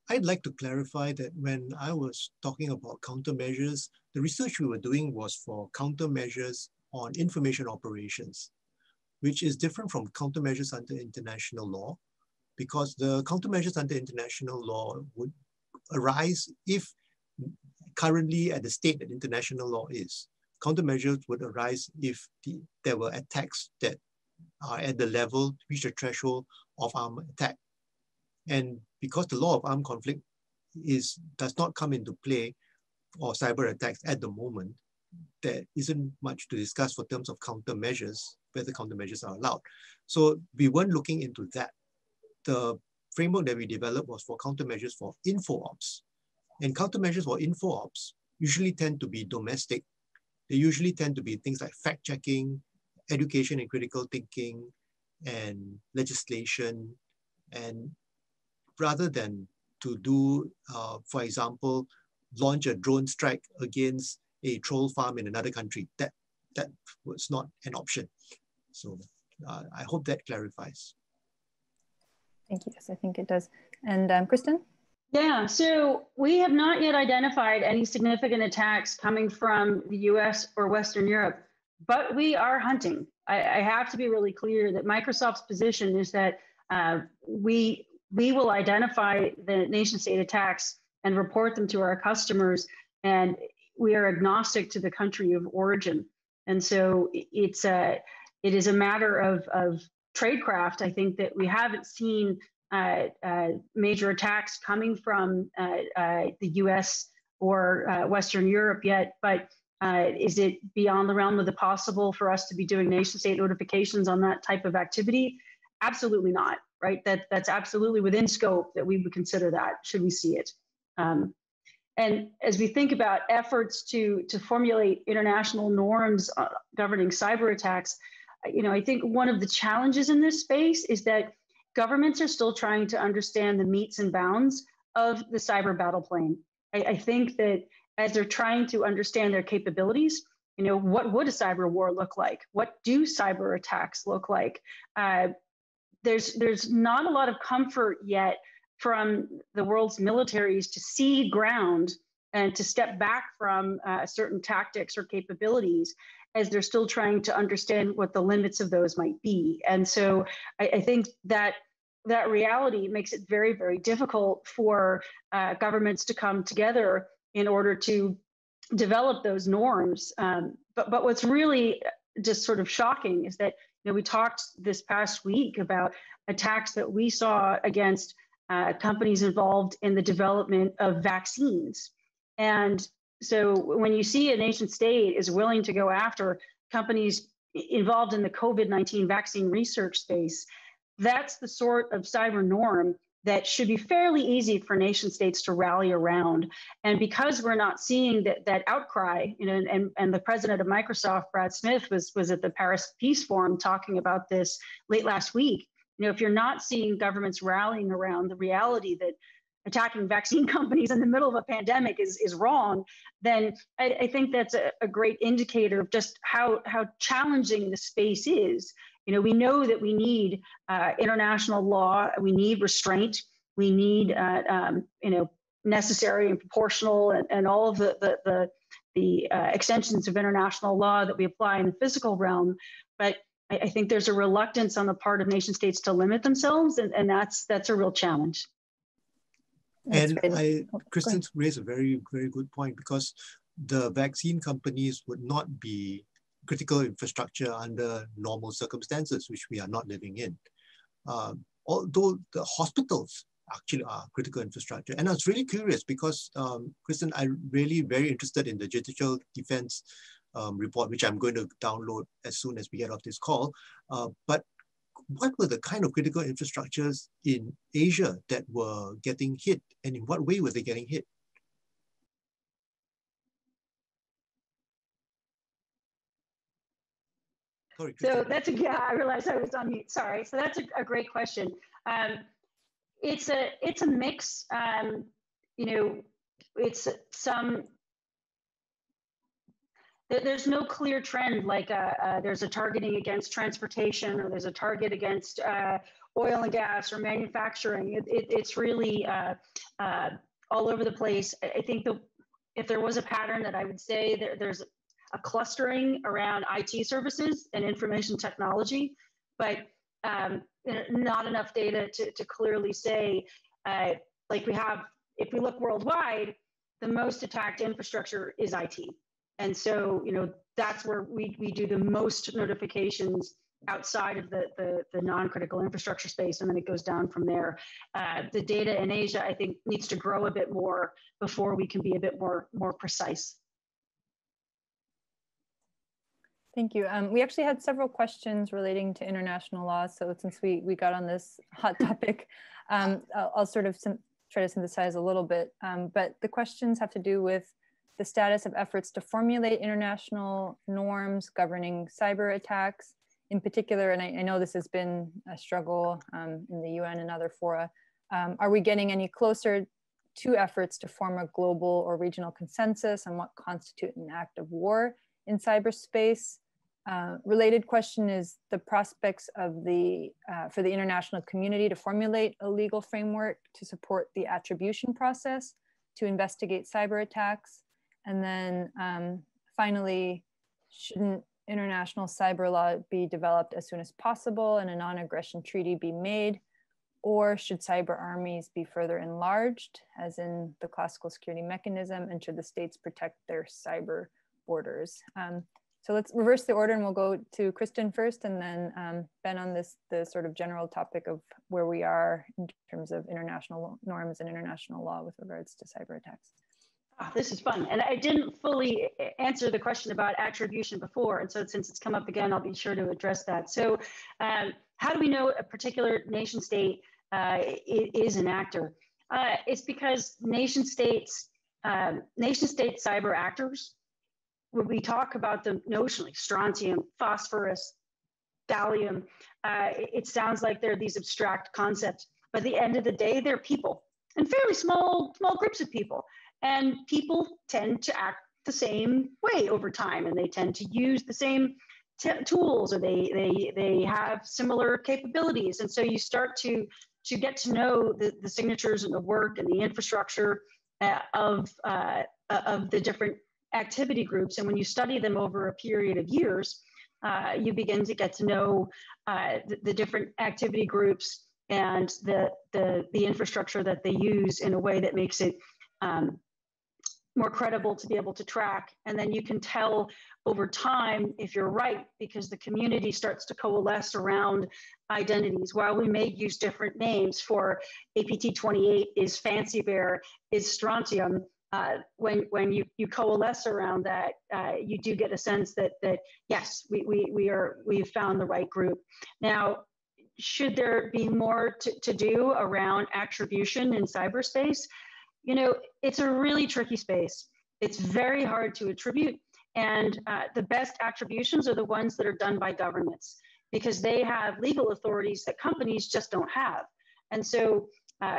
I'd like to clarify that when I was talking about countermeasures, the research we were doing was for countermeasures on information operations, which is different from countermeasures under international law, because the countermeasures under international law would arise if currently at the state that international law is. Countermeasures would arise if there were attacks that are at the level, reach the threshold of armed attack. And because the law of armed conflict does not come into play for cyber attacks at the moment, there isn't much to discuss for terms of countermeasures, whether countermeasures are allowed. So we weren't looking into that. The framework that we developed was for countermeasures for info-ops. And countermeasures for info-ops usually tend to be domestic. They usually tend to be things like fact-checking, education and critical thinking, and legislation. And rather than to do, for example, launch a drone strike against a troll farm in another country, that was not an option. So I hope that clarifies. Thank you. Yes, I think it does. And Cristin? Yeah, so we have not yet identified any significant attacks coming from the US or Western Europe, but we are hunting. I have to be really clear that Microsoft's position is that we will identify the nation state attacks and report them to our customers, and we are agnostic to the country of origin. And so it is a matter of tradecraft. I think that we haven't seen major attacks coming from the US or Western Europe yet, but is it beyond the realm of the possible for us to be doing nation state notifications on that type of activity? Absolutely not, right? That's absolutely within scope that we would consider that, should we see it. And as we think about efforts to formulate international norms governing cyber attacks, I think one of the challenges in this space is that governments are still trying to understand the metes and bounds of the cyber battle plane. I think that as they're trying to understand their capabilities, what would a cyber war look like? What do cyber attacks look like? There's not a lot of comfort yet from the world's militaries to cede ground and to step back from certain tactics or capabilities, as they're still trying to understand what the limits of those might be. And so I think that reality makes it very, very difficult for governments to come together in order to develop those norms. But what's really just sort of shocking is that we talked this past week about attacks that we saw against companies involved in the development of vaccines. And so when you see a nation state is willing to go after companies involved in the COVID-19 vaccine research space, that's the sort of cyber norm that should be fairly easy for nation states to rally around. And because we're not seeing that outcry, and the president of Microsoft, Brad Smith, was at the Paris Peace Forum talking about this late last week. If you're not seeing governments rallying around the reality that attacking vaccine companies in the middle of a pandemic is wrong, then I think that's a great indicator of just how challenging the space is. We know that we need international law, we need restraint, we need necessary and proportional and all of the extensions of international law that we apply in the physical realm. But I think there's a reluctance on the part of nation states to limit themselves, and that's a real challenge. And Cristin raised a very, very good point, because the vaccine companies would not be critical infrastructure under normal circumstances, which we are not living in. Although the hospitals actually are critical infrastructure. And I was really curious because, Cristin, I'm really very interested in the judicial defense report, which I'm going to download as soon as we get off this call. But what were the kind of critical infrastructures in Asia that were getting hit, and in what way were they getting hit? Sorry, so that's I realized I was on mute. Sorry. So that's a great question. It's a mix. You know, it's there's no clear trend like there's a targeting against transportation, or there's a target against oil and gas or manufacturing. It's really all over the place. I think if there was a pattern that I would say, there's a clustering around IT services and information technology, but not enough data to clearly say, like we have, if we look worldwide, the most attacked infrastructure is IT. And so, you know, that's where we do the most notifications outside of the non-critical infrastructure space, and then it goes down from there. The data in Asia, I think, needs to grow a bit more before we can be a bit more precise. Thank you. We actually had several questions relating to international law. So since we got on this hot topic, I'll sort of try to synthesize a little bit. But the questions have to do with the status of efforts to formulate international norms governing cyber attacks in particular. And I know this has been a struggle in the UN and other fora. Are we getting any closer to efforts to form a global or regional consensus on what constitutes an act of war in cyberspace? Related question is the prospects of for the international community to formulate a legal framework to support the attribution process to investigate cyber attacks. And then finally, shouldn't international cyber law be developed as soon as possible and a non-aggression treaty be made? Or should cyber armies be further enlarged, as in the classical security mechanism, and should the states protect their cyber borders? So let's reverse the order, and we'll go to Cristin first, and then Ben on the sort of general topic of where we are in terms of international norms and international law with regards to cyber attacks. Oh, this is fun. And I didn't fully answer the question about attribution before. And so since it's come up again, I'll be sure to address that. So how do we know a particular nation state is an actor? It's because nation states cyber actors, when we talk about them notionally, strontium, phosphorus, gallium, it sounds like they're these abstract concepts. But at the end of the day, they're people, and fairly small groups of people. And people tend to act the same way over time, and they tend to use the same tools, or they have similar capabilities. And so you start to get to know the signatures and the work and the infrastructure of the different activity groups. And when you study them over a period of years, you begin to get to know the different activity groups and the infrastructure that they use in a way that makes it more credible to be able to track. And then you can tell over time if you're right, because the community starts to coalesce around identities. While we may use different names for APT28 is Fancy Bear, is Strontium, when you coalesce around that, you do get a sense that yes, we've found the right group. Now, should there be more to do around attribution in cyberspace? You know, it's a really tricky space. It's very hard to attribute. And the best attributions are the ones that are done by governments, because they have legal authorities that companies just don't have. And so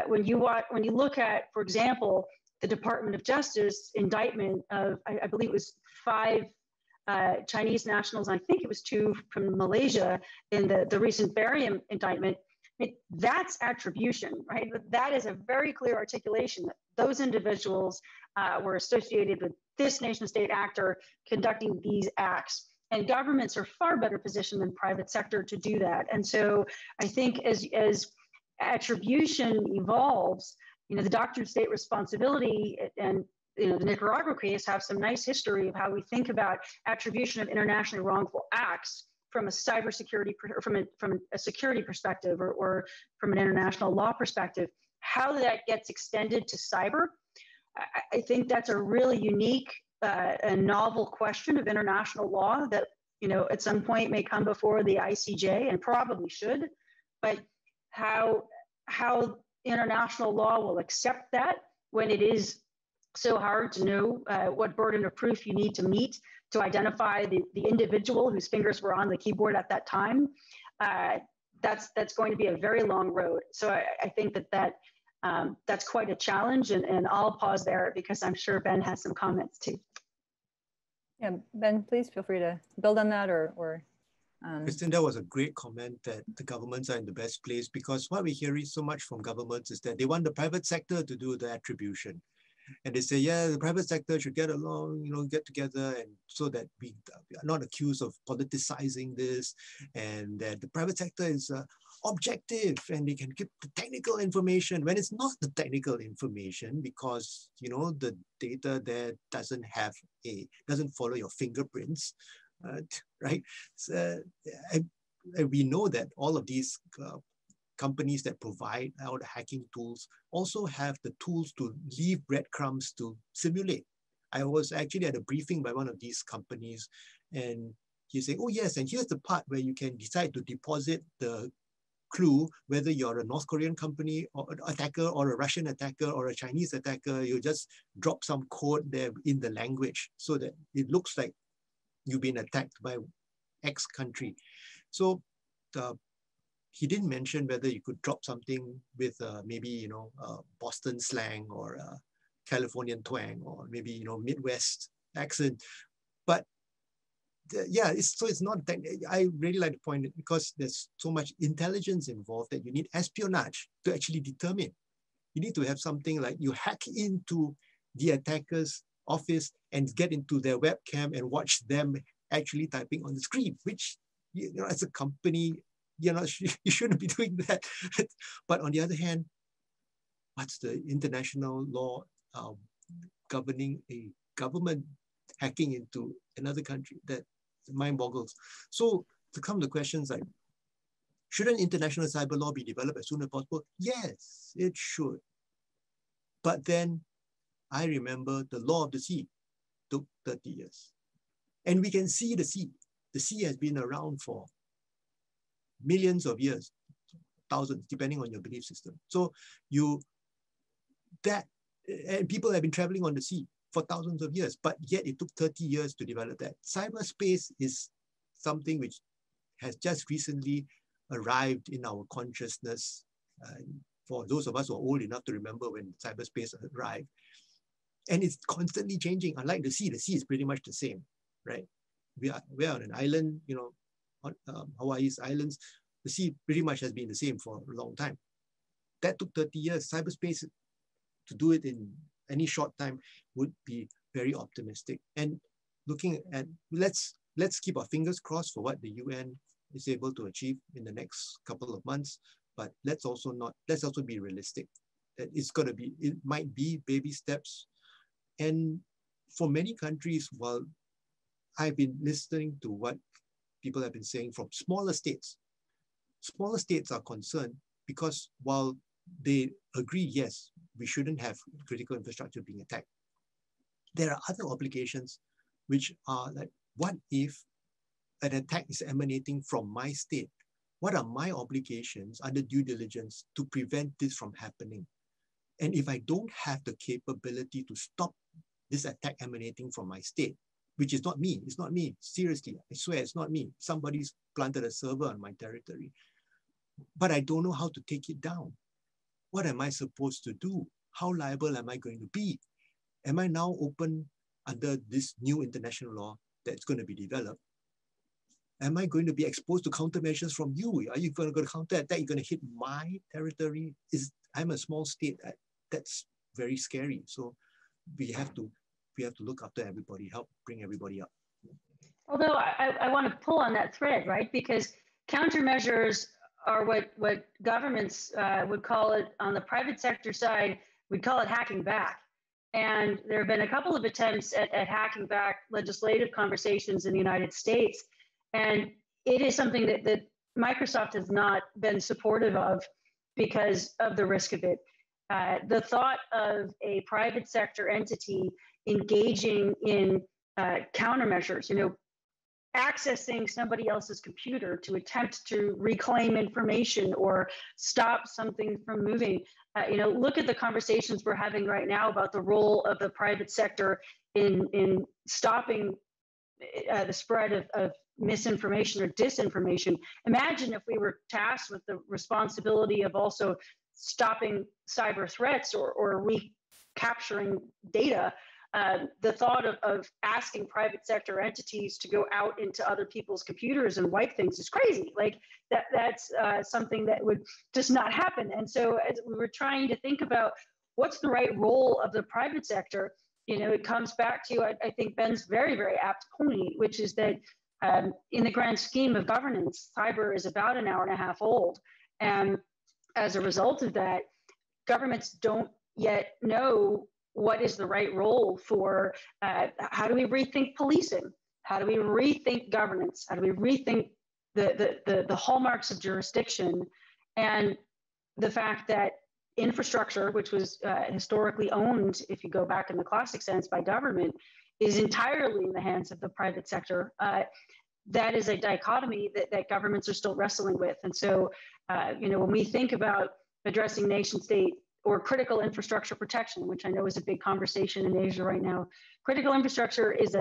when you look at, for example, the Department of Justice indictment of, I believe it was 5 Chinese nationals, and I think it was 2 from Malaysia in the recent barium indictment, that's attribution, right? That is a very clear articulation that those individuals were associated with this nation state actor conducting these acts. And governments are far better positioned than private sector to do that. And so I think as attribution evolves, the doctrine of state responsibility and the Nicaragua case have some nice history of how we think about attribution of internationally wrongful acts from a cybersecurity, from a security perspective, or from an international law perspective. How that gets extended to cyber, I think that's a really unique and novel question of international law that, at some point may come before the ICJ, and probably should. But how international law will accept that when it is so hard to know what burden of proof you need to meet to identify the individual whose fingers were on the keyboard at that time, that's going to be a very long road. So I think that's quite a challenge, and I'll pause there because I'm sure Ben has some comments too. Yeah, Ben, please feel free to build on that or Cristin, that was a great comment that the governments are in the best place, because what we hear so much from governments is that they want the private sector to do the attribution. And they say, yeah, the private sector should get along, get together, and so that we are not accused of politicizing this, and that the private sector is objective and they can give the technical information when it's not the technical information, because the data there doesn't follow your fingerprints, right? So, we know that all of these companies that provide all the hacking tools also have the tools to leave breadcrumbs to simulate. I was actually at a briefing by one of these companies, and he's saying, oh yes, and here's the part where you can decide to deposit the clue whether you're a North Korean company or attacker, or a Russian attacker, or a Chinese attacker. You just drop some code there in the language so that it looks like you've been attacked by X country. So he didn't mention whether you could drop something with maybe Boston slang or Californian twang, or maybe Midwest accent. But yeah, it's not. I really like the point, because there's so much intelligence involved that you need espionage to actually determine. You need to have something like you hack into the attacker's office and get into their webcam and watch them actually typing on the screen, which as a company, you shouldn't be doing that. But on the other hand, what's the international law governing a government hacking into another country? That mind boggles. So to come to questions like, shouldn't international cyber law be developed as soon as possible? Yes, it should. But then I remember the law of the sea took 30 years. And we can see the sea. The sea has been around for millions of years, thousands, depending on your belief system. So and people have been traveling on the sea for thousands of years, but yet it took 30 years to develop that. Cyberspace is something which has just recently arrived in our consciousness. For those of us who are old enough to remember when cyberspace arrived. And it's constantly changing. Unlike the sea is pretty much the same, right? We're on an island, on Hawaii's islands. The sea pretty much has been the same for a long time. That took 30 years. Cyberspace, to do it in any short time, would be very optimistic. And looking at, let's keep our fingers crossed for what the UN is able to achieve in the next couple of months. But let's also be realistic. That it might be baby steps. And for many countries, while I've been listening to what people have been saying from smaller states are concerned because while they agree, yes, we shouldn't have critical infrastructure being attacked, there are other obligations which are like, what if an attack is emanating from my state? What are my obligations under due diligence to prevent this from happening? And if I don't have the capability to stop this attack emanating from my state, which is not me, it's not me, seriously, I swear it's not me. Somebody's planted a server on my territory, but I don't know how to take it down. What am I supposed to do? How liable am I going to be? Am I now open under this new international law that's going to be developed? Am I going to be exposed to countermeasures from you? Are you going to counter attack? You're going to hit my territory? I'm a small state. That's very scary. So we have to look after everybody, help bring everybody up. Although I want to pull on that thread, right? Because countermeasures are what governments would call it on the private sector side, we'd call it hacking back. And there have been a couple of attempts at hacking back legislative conversations in the United States. And it is something that Microsoft has not been supportive of because of the risk of it. The thought of a private sector entity engaging in countermeasures, accessing somebody else's computer to attempt to reclaim information or stop something from moving. Look at the conversations we're having right now about the role of the private sector in stopping the spread of misinformation or disinformation. Imagine if we were tasked with the responsibility of also stopping cyber threats or recapturing data. The thought of asking private sector entities to go out into other people's computers and wipe things is crazy. Like that's something that would just not happen. And so as we were trying to think about what's the right role of the private sector, it comes back to, I think Ben's very, very apt point, which is that in the grand scheme of governance, cyber is about an hour and a half old. And as a result of that, governments don't yet know what is the right role for how do we rethink policing? How do we rethink governance? How do we rethink the hallmarks of jurisdiction? And the fact that infrastructure, which was historically owned, if you go back in the classic sense, by government, is entirely in the hands of the private sector. That is a dichotomy that governments are still wrestling with. And so, when we think about addressing nation state or critical infrastructure protection, which I know is a big conversation in Asia right now, critical infrastructure is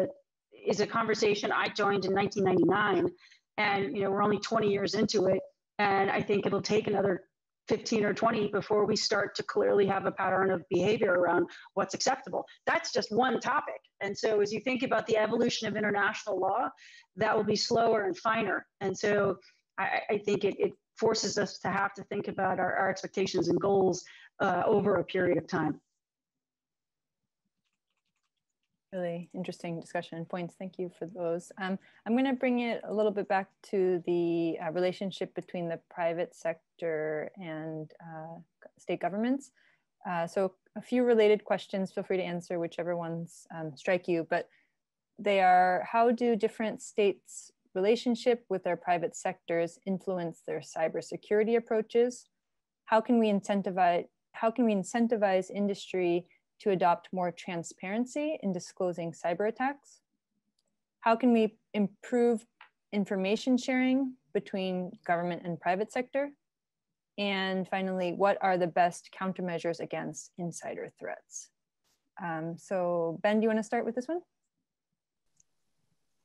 a conversation I joined in 1999, and we're only 20 years into it, and I think it'll take another 15 or 20 before we start to clearly have a pattern of behavior around what's acceptable. That's just one topic. And so as you think about the evolution of international law, that will be slower and finer. And so I think it forces us to have to think about our expectations and goals over a period of time. Really interesting discussion and points. Thank you for those. I'm going to bring it a little bit back to the relationship between the private sector and state governments. So a few related questions, feel free to answer whichever ones strike you, but they are, how do different states' relationship with their private sectors influence their cybersecurity approaches? How can we incentivize industry to adopt more transparency in disclosing cyber attacks? How can we improve information sharing between government and private sector? And finally, what are the best countermeasures against insider threats? So Ben, do you want to start with this one?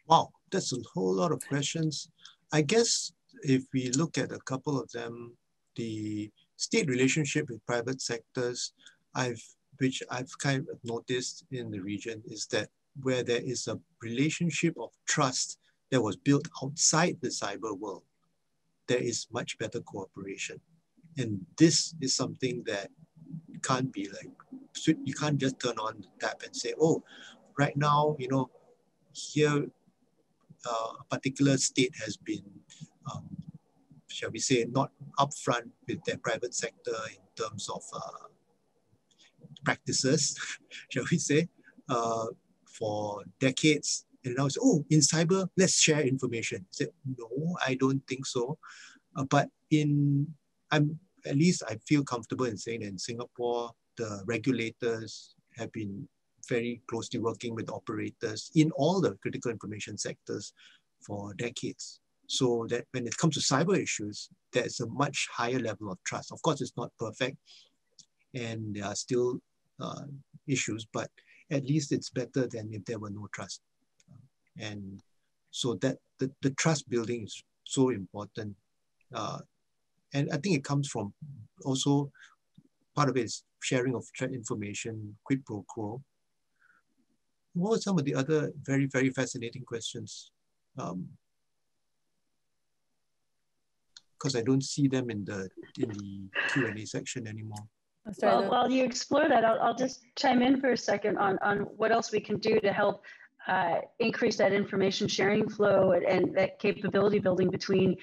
Wow, that's a whole lot of questions. I guess if we look at a couple of them, the state relationship with private sectors, which I've kind of noticed in the region, is that where there is a relationship of trust that was built outside the cyber world, there is much better cooperation. And this is something that can't be like, you can't just turn on the tap and say, oh, right now, here a particular state has been, shall we say, not upfront with their private sector in terms of practices, shall we say, for decades. And now it's, oh, in cyber, let's share information. I said, no, I don't think so. But at least I feel comfortable in saying that in Singapore, the regulators have been very closely working with operators in all the critical information sectors for decades. So that when it comes to cyber issues, there's a much higher level of trust. Of course, it's not perfect and there are still issues, but at least it's better than if there were no trust. And so that the trust building is so important. And I think it comes from also, part of it is sharing of information, quid pro quo. What are some of the other very, very fascinating questions? Because I don't see them in the Q&A section anymore. Well, while you explore that, I'll just chime in for a second on what else we can do to help increase that information sharing flow and that capability building between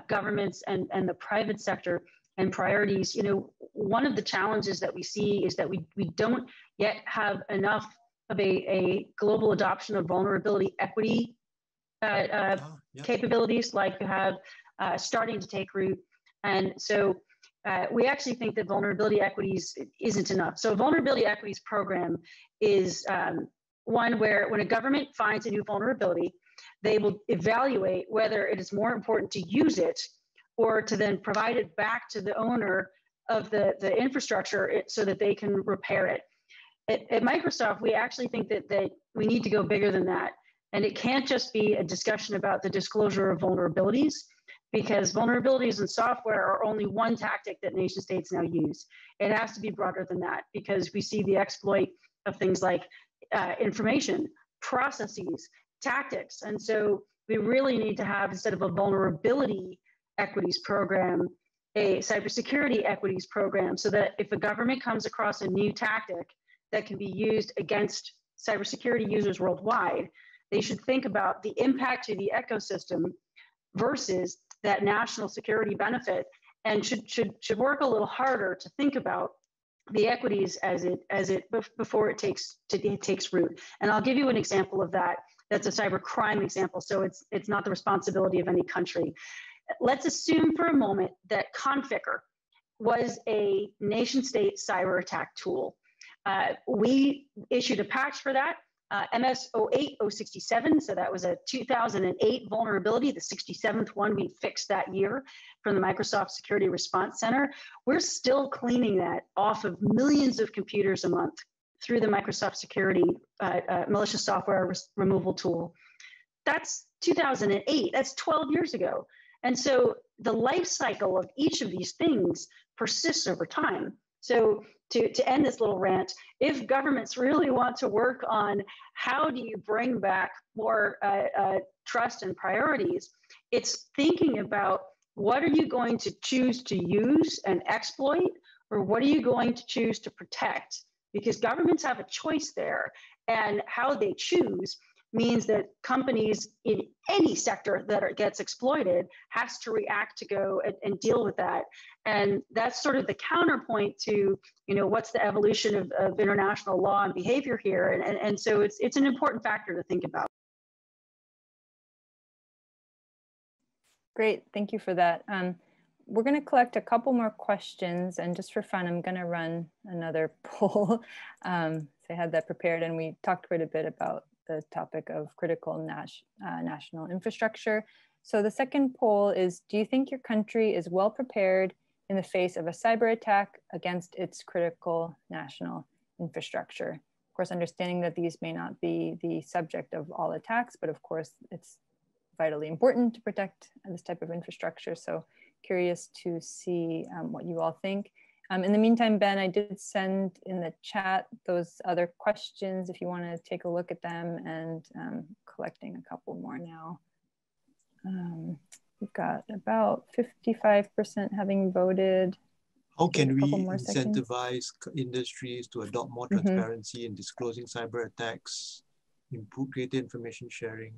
governments and the private sector and priorities. You know, one of the challenges that we see is that we don't yet have enough of a global adoption of vulnerability equity capabilities like you have starting to take root. And so we actually think that vulnerability equities isn't enough. So a vulnerability equities program is one where when a government finds a new vulnerability, they will evaluate whether it is more important to use it or to then provide it back to the owner of the infrastructure so that they can repair it. At Microsoft, we actually think that we need to go bigger than that. And it can't just be a discussion about the disclosure of vulnerabilities, because vulnerabilities in software are only one tactic that nation states now use. It has to be broader than that, because we see the exploit of things like information, processes, tactics. And so we really need to have, instead of a vulnerability equities program, a cybersecurity equities program, so that if a government comes across a new tactic that can be used against cybersecurity users worldwide, they should think about the impact to the ecosystem versus that national security benefit, and should work a little harder to think about the equities before it takes root. And I'll give you an example of that. That's a cybercrime example. So it's not the responsibility of any country. Let's assume for a moment that Conficker was a nation state cyber attack tool. We issued a patch for that. MS 08067, so that was a 2008 vulnerability, the 67th one we fixed that year from the Microsoft Security Response Center. We're still cleaning that off of millions of computers a month through the Microsoft Security malicious software removal tool. That's 2008, that's 12 years ago. And so the life cycle of each of these things persists over time. So to end this little rant, if governments really want to work on how do you bring back more trust and priorities, it's thinking about what are you going to choose to use and exploit, or what are you going to choose to protect? Because governments have a choice there, and how they choose means that companies in any sector that gets exploited has to react to go and deal with that. And that's sort of the counterpoint to, you know, what's the evolution of international law and behavior here. And so it's an important factor to think about. Great, thank you for that. We're going to collect a couple more questions, and just for fun, I'm going to run another poll. So I had that prepared, and we talked quite a bit about the topic of critical national infrastructure. So the second poll is, do you think your country is well prepared in the face of a cyber attack against its critical national infrastructure? Of course, understanding that these may not be the subject of all attacks, but of course it's vitally important to protect this type of infrastructure. So curious to see what you all think. In the meantime, Ben, I did send in the chat those other questions if you want to take a look at them, and collecting a couple more now. We've got about 55% having voted. How can we incentivize industries to adopt more transparency in disclosing cyber attacks, improve greater information sharing,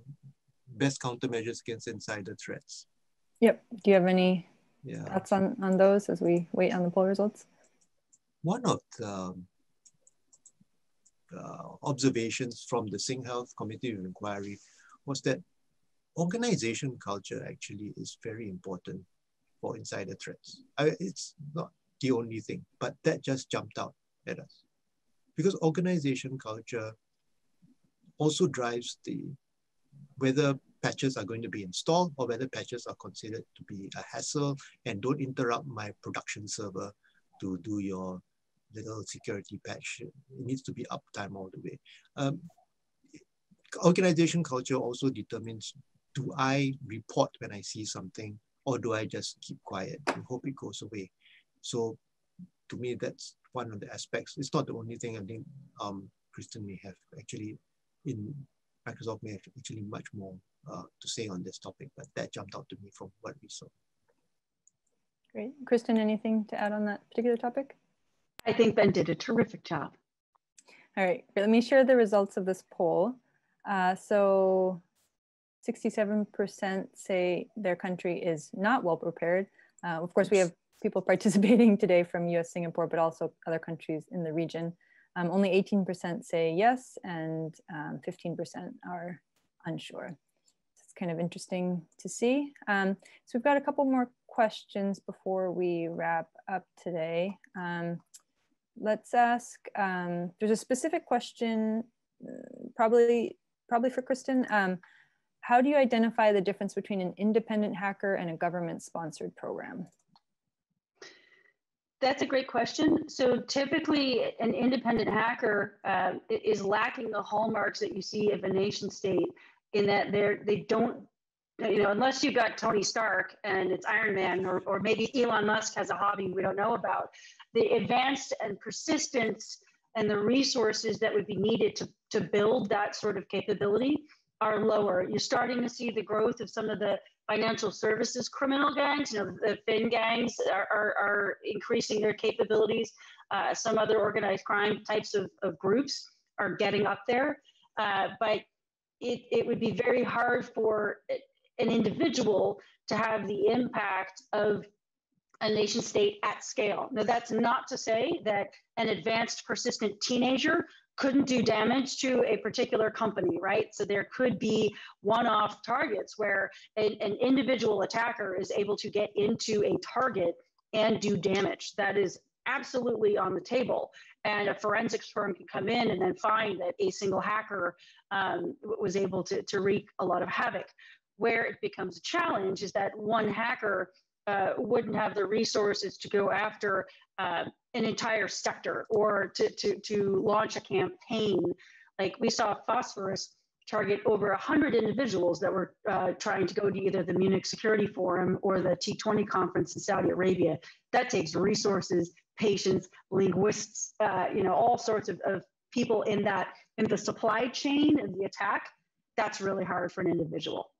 best countermeasures against insider threats? Yep. Do you have any thoughts on those as we wait on the poll results? One of the observations from the Sing Health Committee of Inquiry was that organization culture actually is very important for insider threats. It's not the only thing, but that just jumped out at us. Because organization culture also drives whether patches are going to be installed or whether patches are considered to be a hassle and don't interrupt my production server to do your little security patch. It needs to be uptime all the way. Organization culture also determines, do I report when I see something, or do I just keep quiet and hope it goes away? So to me, that's one of the aspects. It's not the only thing. I think Cristin may have actually, Microsoft may have actually much more to say on this topic, but that jumped out to me from what we saw. Great. Cristin, anything to add on that particular topic? I think Ben did a terrific job. All right, let me share the results of this poll. So 67% say their country is not well prepared. Of course, we have people participating today from US, Singapore, but also other countries in the region. Only 18% say yes, and 15% are unsure. It's kind of interesting to see. So we've got a couple more questions before we wrap up today. Let's ask, there's a specific question, probably for Cristin. How do you identify the difference between an independent hacker and a government-sponsored program? That's a great question. So typically an independent hacker is lacking the hallmarks that you see of a nation state, in that they don't, unless you've got Tony Stark and it's Iron Man, or maybe Elon Musk has a hobby we don't know about, the advanced and persistence and the resources that would be needed to build that sort of capability are lower. You're starting to see the growth of some of the financial services criminal gangs. The fin gangs are increasing their capabilities. Some other organized crime types of groups are getting up there. But it would be very hard for an individual to have the impact of a nation state at scale. Now, that's not to say that an advanced persistent teenager couldn't do damage to a particular company, right? So there could be one-off targets where an individual attacker is able to get into a target and do damage. That is absolutely on the table. And a forensics firm can come in and then find that a single hacker was able to wreak a lot of havoc. Where it becomes a challenge is that one hacker wouldn't have the resources to go after an entire sector, or to launch a campaign. Like we saw Phosphorus target over 100 individuals that were trying to go to either the Munich Security Forum or the T20 conference in Saudi Arabia. That takes resources, patience, linguists, all sorts of people in the supply chain of the attack. That's really hard for an individual.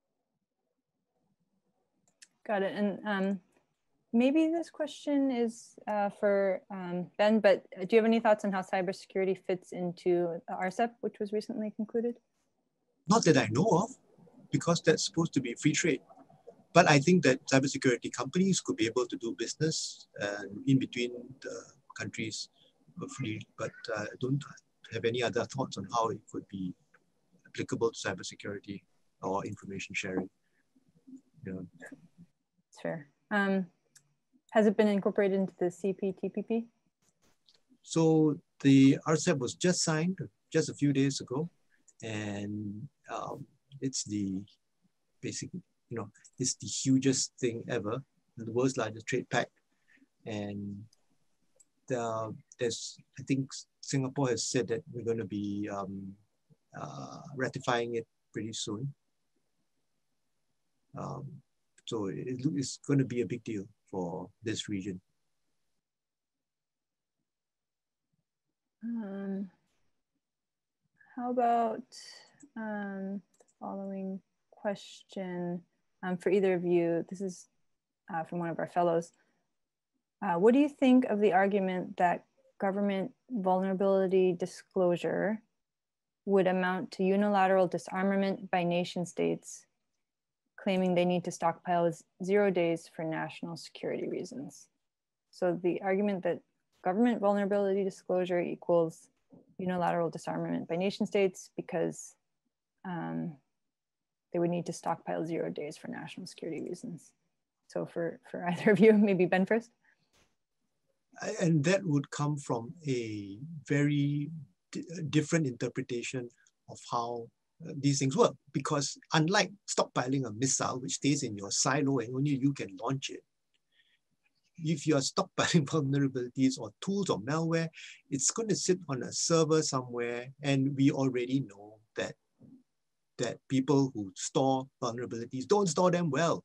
Got it. And maybe this question is for Ben, but do you have any thoughts on how cybersecurity fits into the RCEP, which was recently concluded? Not that I know of, because that's supposed to be free trade. But I think that cybersecurity companies could be able to do business in between the countries free, but I don't have any other thoughts on how it could be applicable to cybersecurity or information sharing. That's fair. Has it been incorporated into the CPTPP? So the RCEP was just signed just a few days ago, and it's the it's the hugest thing ever, the world's largest trade pact, and I think Singapore has said that we're going to be ratifying it pretty soon. So it's going to be a big deal for this region. How about the following question for either of you? This is from one of our fellows. What do you think of the argument that government vulnerability disclosure would amount to unilateral disarmament by nation states, claiming they need to stockpile 0 days for national security reasons? So the argument that government vulnerability disclosure equals unilateral disarmament by nation states because they would need to stockpile 0 days for national security reasons. So for either of you, maybe Ben first. And that would come from a very different interpretation of how these things work, because unlike stockpiling a missile which stays in your silo and only you can launch it, if you are stockpiling vulnerabilities or tools or malware, it's going to sit on a server somewhere, and we already know that people who store vulnerabilities don't store them well.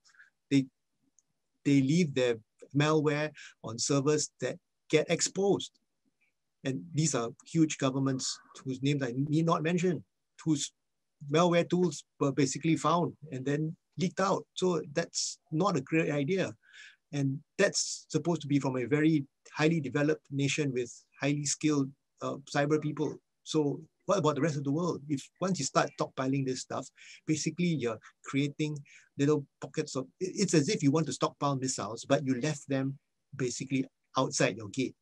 They leave their malware on servers that get exposed, and these are huge governments whose names I need not mention, whose malware tools were basically found and then leaked out. So that's not a great idea. And that's supposed to be from a very highly developed nation with highly skilled cyber people. So What about the rest of the world? If once you start stockpiling this stuff, basically you're creating little pockets of, it's as if you want to stockpile missiles, but you left them basically outside your gate.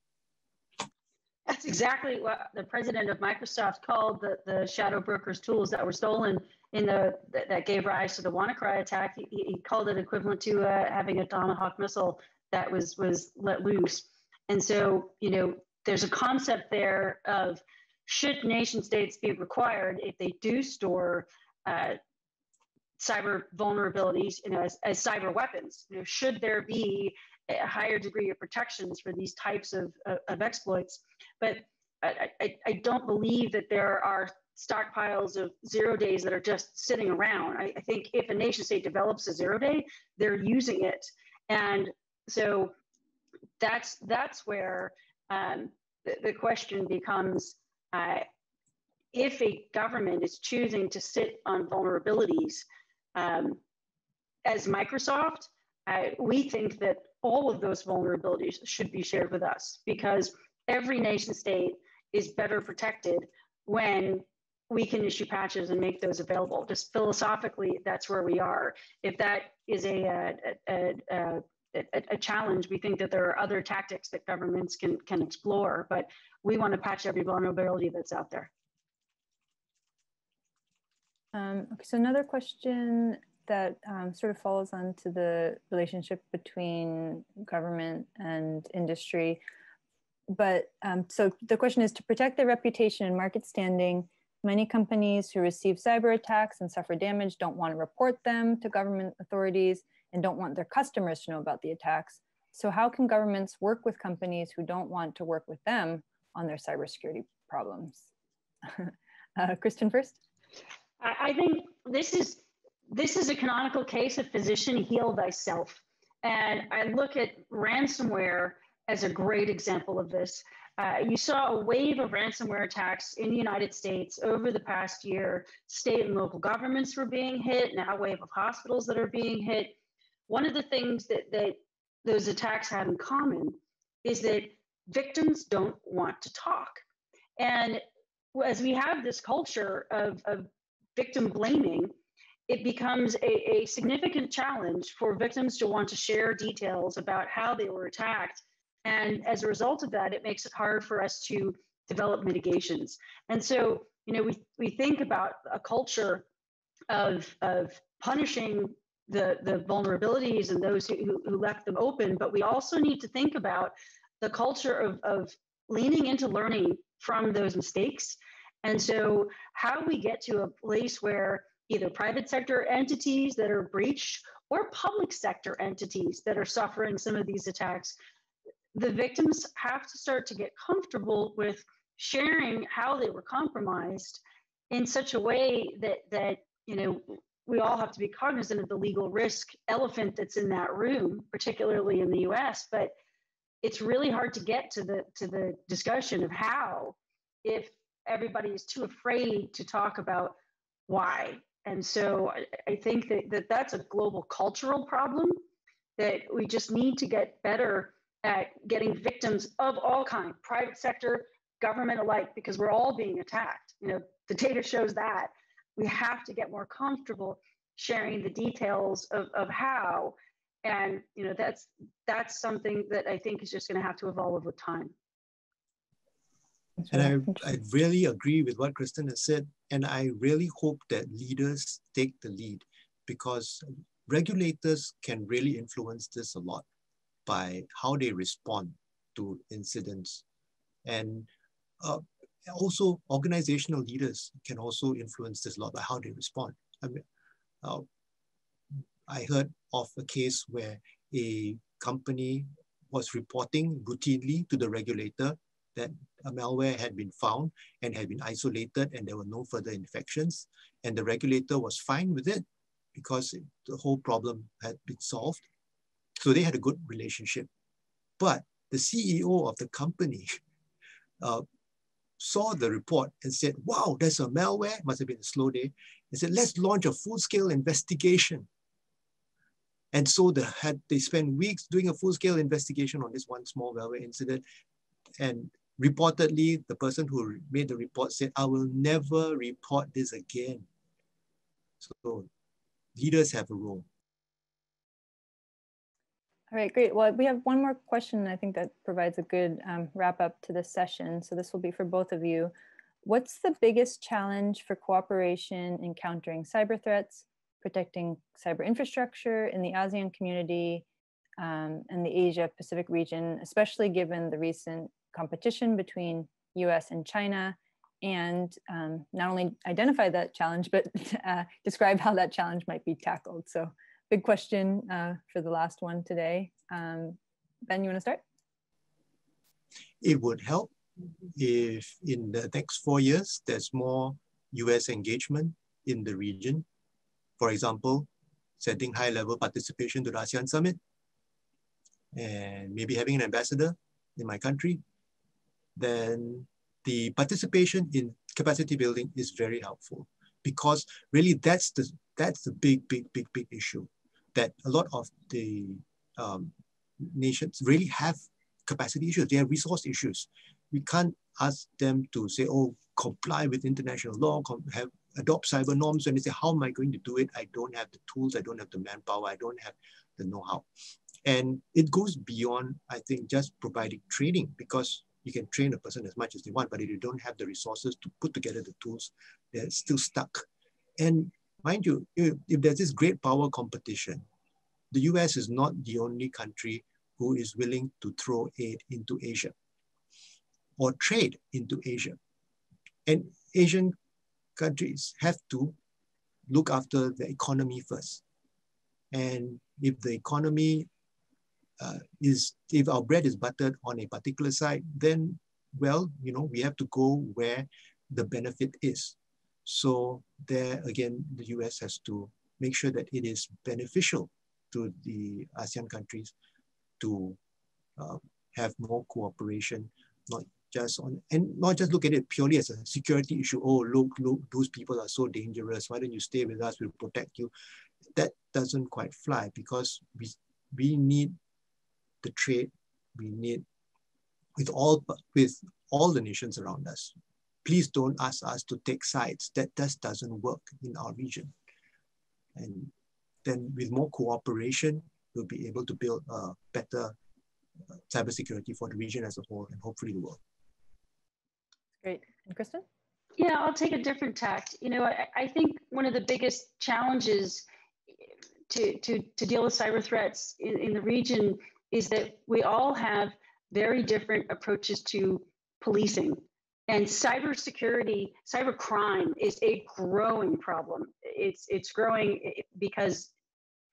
That's exactly what the president of Microsoft called the shadow brokers tools that were stolen that gave rise to the WannaCry attack. He called it equivalent to having a Tomahawk missile that was let loose. And so, there's a concept there of, should nation states be required, if they do store cyber vulnerabilities, as cyber weapons, should there be a higher degree of protections for these types of exploits? But I don't believe that there are stockpiles of 0 days that are just sitting around. I think if a nation state develops a 0 day, they're using it. And so that's where the question becomes, if a government is choosing to sit on vulnerabilities, as Microsoft, we think that all of those vulnerabilities should be shared with us, because every nation state is better protected when we can issue patches and make those available. Just philosophically, that's where we are. If that is a challenge, we think that there are other tactics that governments can explore, but we want to patch every vulnerability that's out there. Okay, so another question that sort of follows on to the relationship between government and industry. But so the question is, to protect their reputation and market standing, many companies who receive cyber attacks and suffer damage don't want to report them to government authorities and don't want their customers to know about the attacks. So how can governments work with companies who don't want to work with them on their cybersecurity problems? Cristin first. I think this is a canonical case of physician heal thyself. And I look at ransomware as a great example of this. You saw a wave of ransomware attacks in the United States over the past year. State and local governments were being hit, now a wave of hospitals that are being hit. One of the things that those attacks have in common is that victims don't want to talk. And as we have this culture of victim blaming, it becomes a significant challenge for victims to want to share details about how they were attacked. And as a result of that, it makes it hard for us to develop mitigations. And so, we think about a culture of punishing the vulnerabilities and those who left them open, but we also need to think about the culture of leaning into learning from those mistakes. And so how we get to a place where either private sector entities that are breached or public sector entities that are suffering some of these attacks, the victims have to start to get comfortable with sharing how they were compromised in such a way that we all have to be cognizant of the legal risk elephant that's in that room, particularly in the US. But it's really hard to get to the discussion of how, if everybody is too afraid to talk about why. And so I think that's a global cultural problem that we just need to get better at getting victims of all kinds, private sector, government alike, because we're all being attacked. The data shows that. We have to get more comfortable sharing the details of how. And that's something that I think is just going to have to evolve with time. And I really agree with what Cristin has said. And I really hope that leaders take the lead, because regulators can really influence this a lot by how they respond to incidents. And also organizational leaders can also influence this a lot by how they respond. I mean, I heard of a case where a company was reporting routinely to the regulator that a malware had been found and had been isolated and there were no further infections. And the regulator was fine with it because the whole problem had been solved. So they had a good relationship. But the CEO of the company saw the report and said, wow, there's a malware, must have been a slow day. He said, let's launch a full-scale investigation. And so they spent weeks doing a full-scale investigation on this one small malware incident. And reportedly, the person who made the report said, "I will never report this again." So leaders have a role. All right, great. Well, we have one more question. I think that provides a good wrap up to this session. So this will be for both of you. What's the biggest challenge for cooperation in countering cyber threats, protecting cyber infrastructure in the ASEAN community and the Asia Pacific region, especially given the recent competition between US and China, and not only identify that challenge, but describe how that challenge might be tackled. So big question for the last one today. Ben, you want to start? It would help if in the next 4 years, there's more US engagement in the region. For example, setting high-level participation to the ASEAN Summit, and maybe having an ambassador in my country. Then the participation in capacity building is very helpful, because really that's the big issue, that a lot of the nations really have capacity issues. They have resource issues. We can't ask them to say, oh, comply with international law, adopt cyber norms, and they say, how am I going to do it? I don't have the tools, I don't have the manpower, I don't have the know-how. And it goes beyond, I think, just providing training, because you can train a person as much as they want, but if you don't have the resources to put together the tools, they're still stuck. And mind you, if there's this great power competition, the US is not the only country who is willing to throw aid into Asia or trade into Asia. And Asian countries have to look after the economy first. And if the economy if our bread is buttered on a particular side, then, well, you know, we have to go where the benefit is. So there again, the US has to make sure that it is beneficial to the ASEAN countries to have more cooperation, not just look at it purely as a security issue. Oh, look, those people are so dangerous. Why don't you stay with us? We'll protect you. That doesn't quite fly, because we need the trade we need with all the nations around us. Please don't ask us to take sides. That just doesn't work in our region. And then with more cooperation, we'll be able to build a better cybersecurity for the region as a whole, and hopefully the world. Great. And Cristin? Yeah, I'll take a different tact. You know, I think one of the biggest challenges to deal with cyber threats in the region is that we all have very different approaches to policing. And cybersecurity, cybercrime is a growing problem. It's growing because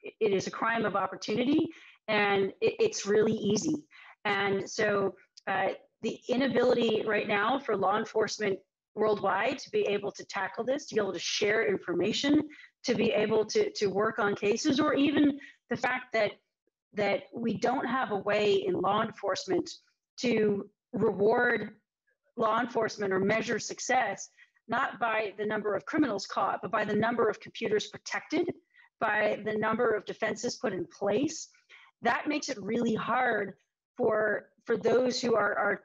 it is a crime of opportunity, and it's really easy. And so the inability right now for law enforcement worldwide to be able to tackle this, to be able to share information, to be able to work on cases, or even the fact that we don't have a way in law enforcement to reward law enforcement or measure success, not by the number of criminals caught, but by the number of computers protected, by the number of defenses put in place. That makes it really hard for those who are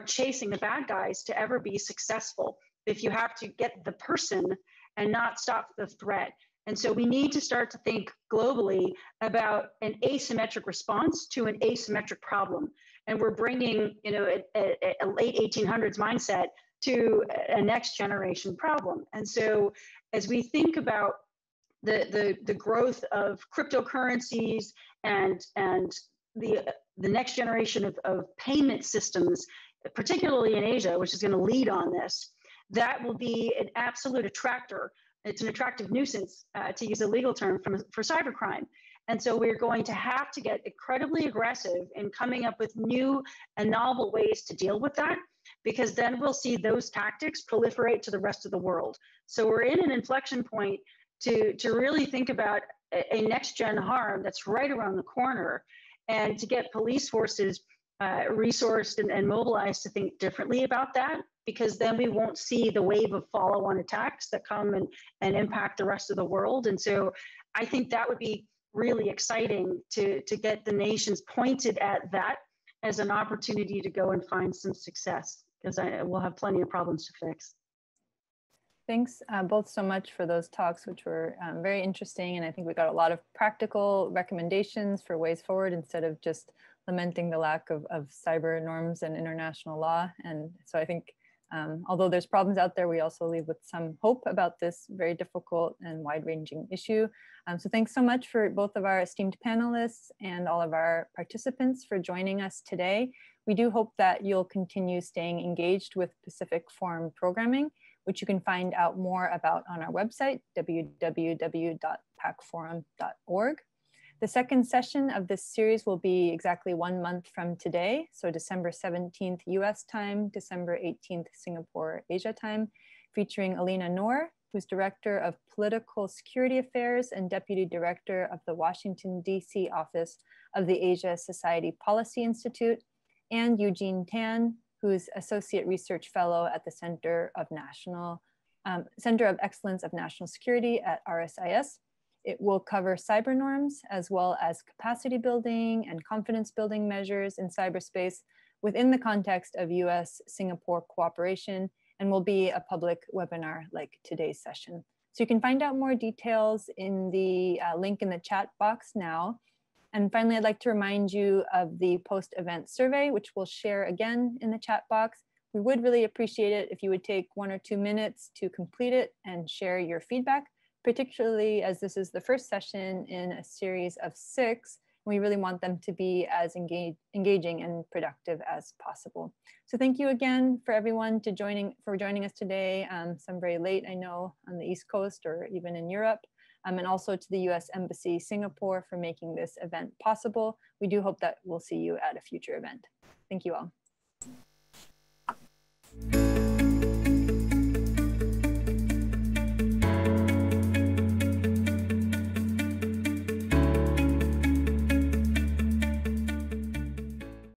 chasing the bad guys to ever be successful, if you have to get the person and not stop the threat. And so we need to start to think globally about an asymmetric response to an asymmetric problem. And we're bringing, you know, a late 1800s mindset to a next generation problem. And so as we think about the growth of cryptocurrencies and the next generation of payment systems, particularly in Asia, which is going to lead on this, that will be an absolute attractor. It's an attractive nuisance, to use a legal term, for cybercrime. And so we're going to have to get incredibly aggressive in coming up with new and novel ways to deal with that, because then we'll see those tactics proliferate to the rest of the world. So we're in an inflection point to really think about a next-gen harm that's right around the corner, and to get police forces resourced and mobilized to think differently about that, because then we won't see the wave of follow-on attacks that come and impact the rest of the world. And so I think that would be really exciting to get the nations pointed at that as an opportunity to go and find some success, because I will have plenty of problems to fix. Thanks both so much for those talks, which were very interesting. And I think we got a lot of practical recommendations for ways forward instead of just lamenting the lack of cyber norms and international law. And so I think although there's problems out there, we also leave with some hope about this very difficult and wide-ranging issue. So thanks so much for both of our esteemed panelists and all of our participants for joining us today. We do hope that you'll continue staying engaged with Pacific Forum programming, which you can find out more about on our website, www.pacforum.org. The second session of this series will be exactly 1 month from today, so December 17th US time, December 18th Singapore Asia time, featuring Alina Noor, who's Director of Political Security Affairs and Deputy Director of the Washington, D.C. office of the Asia Society Policy Institute, and Eugene Tan, who's Associate Research Fellow at the Center of Excellence of National Security at RSIS. It will cover cyber norms as well as capacity building and confidence building measures in cyberspace within the context of US-Singapore cooperation, and will be a public webinar like today's session. So you can find out more details in the link in the chat box now. And finally, I'd like to remind you of the post-event survey, which we'll share again in the chat box. We would really appreciate it if you would take 1 or 2 minutes to complete it and share your feedback, particularly as this is the first session in a series of 6. We really want them to be as engaging and productive as possible. So thank you again for everyone for joining us today. Some very late, I know, on the East Coast or even in Europe. And also to the US Embassy Singapore for making this event possible. We do hope that we'll see you at a future event. Thank you all.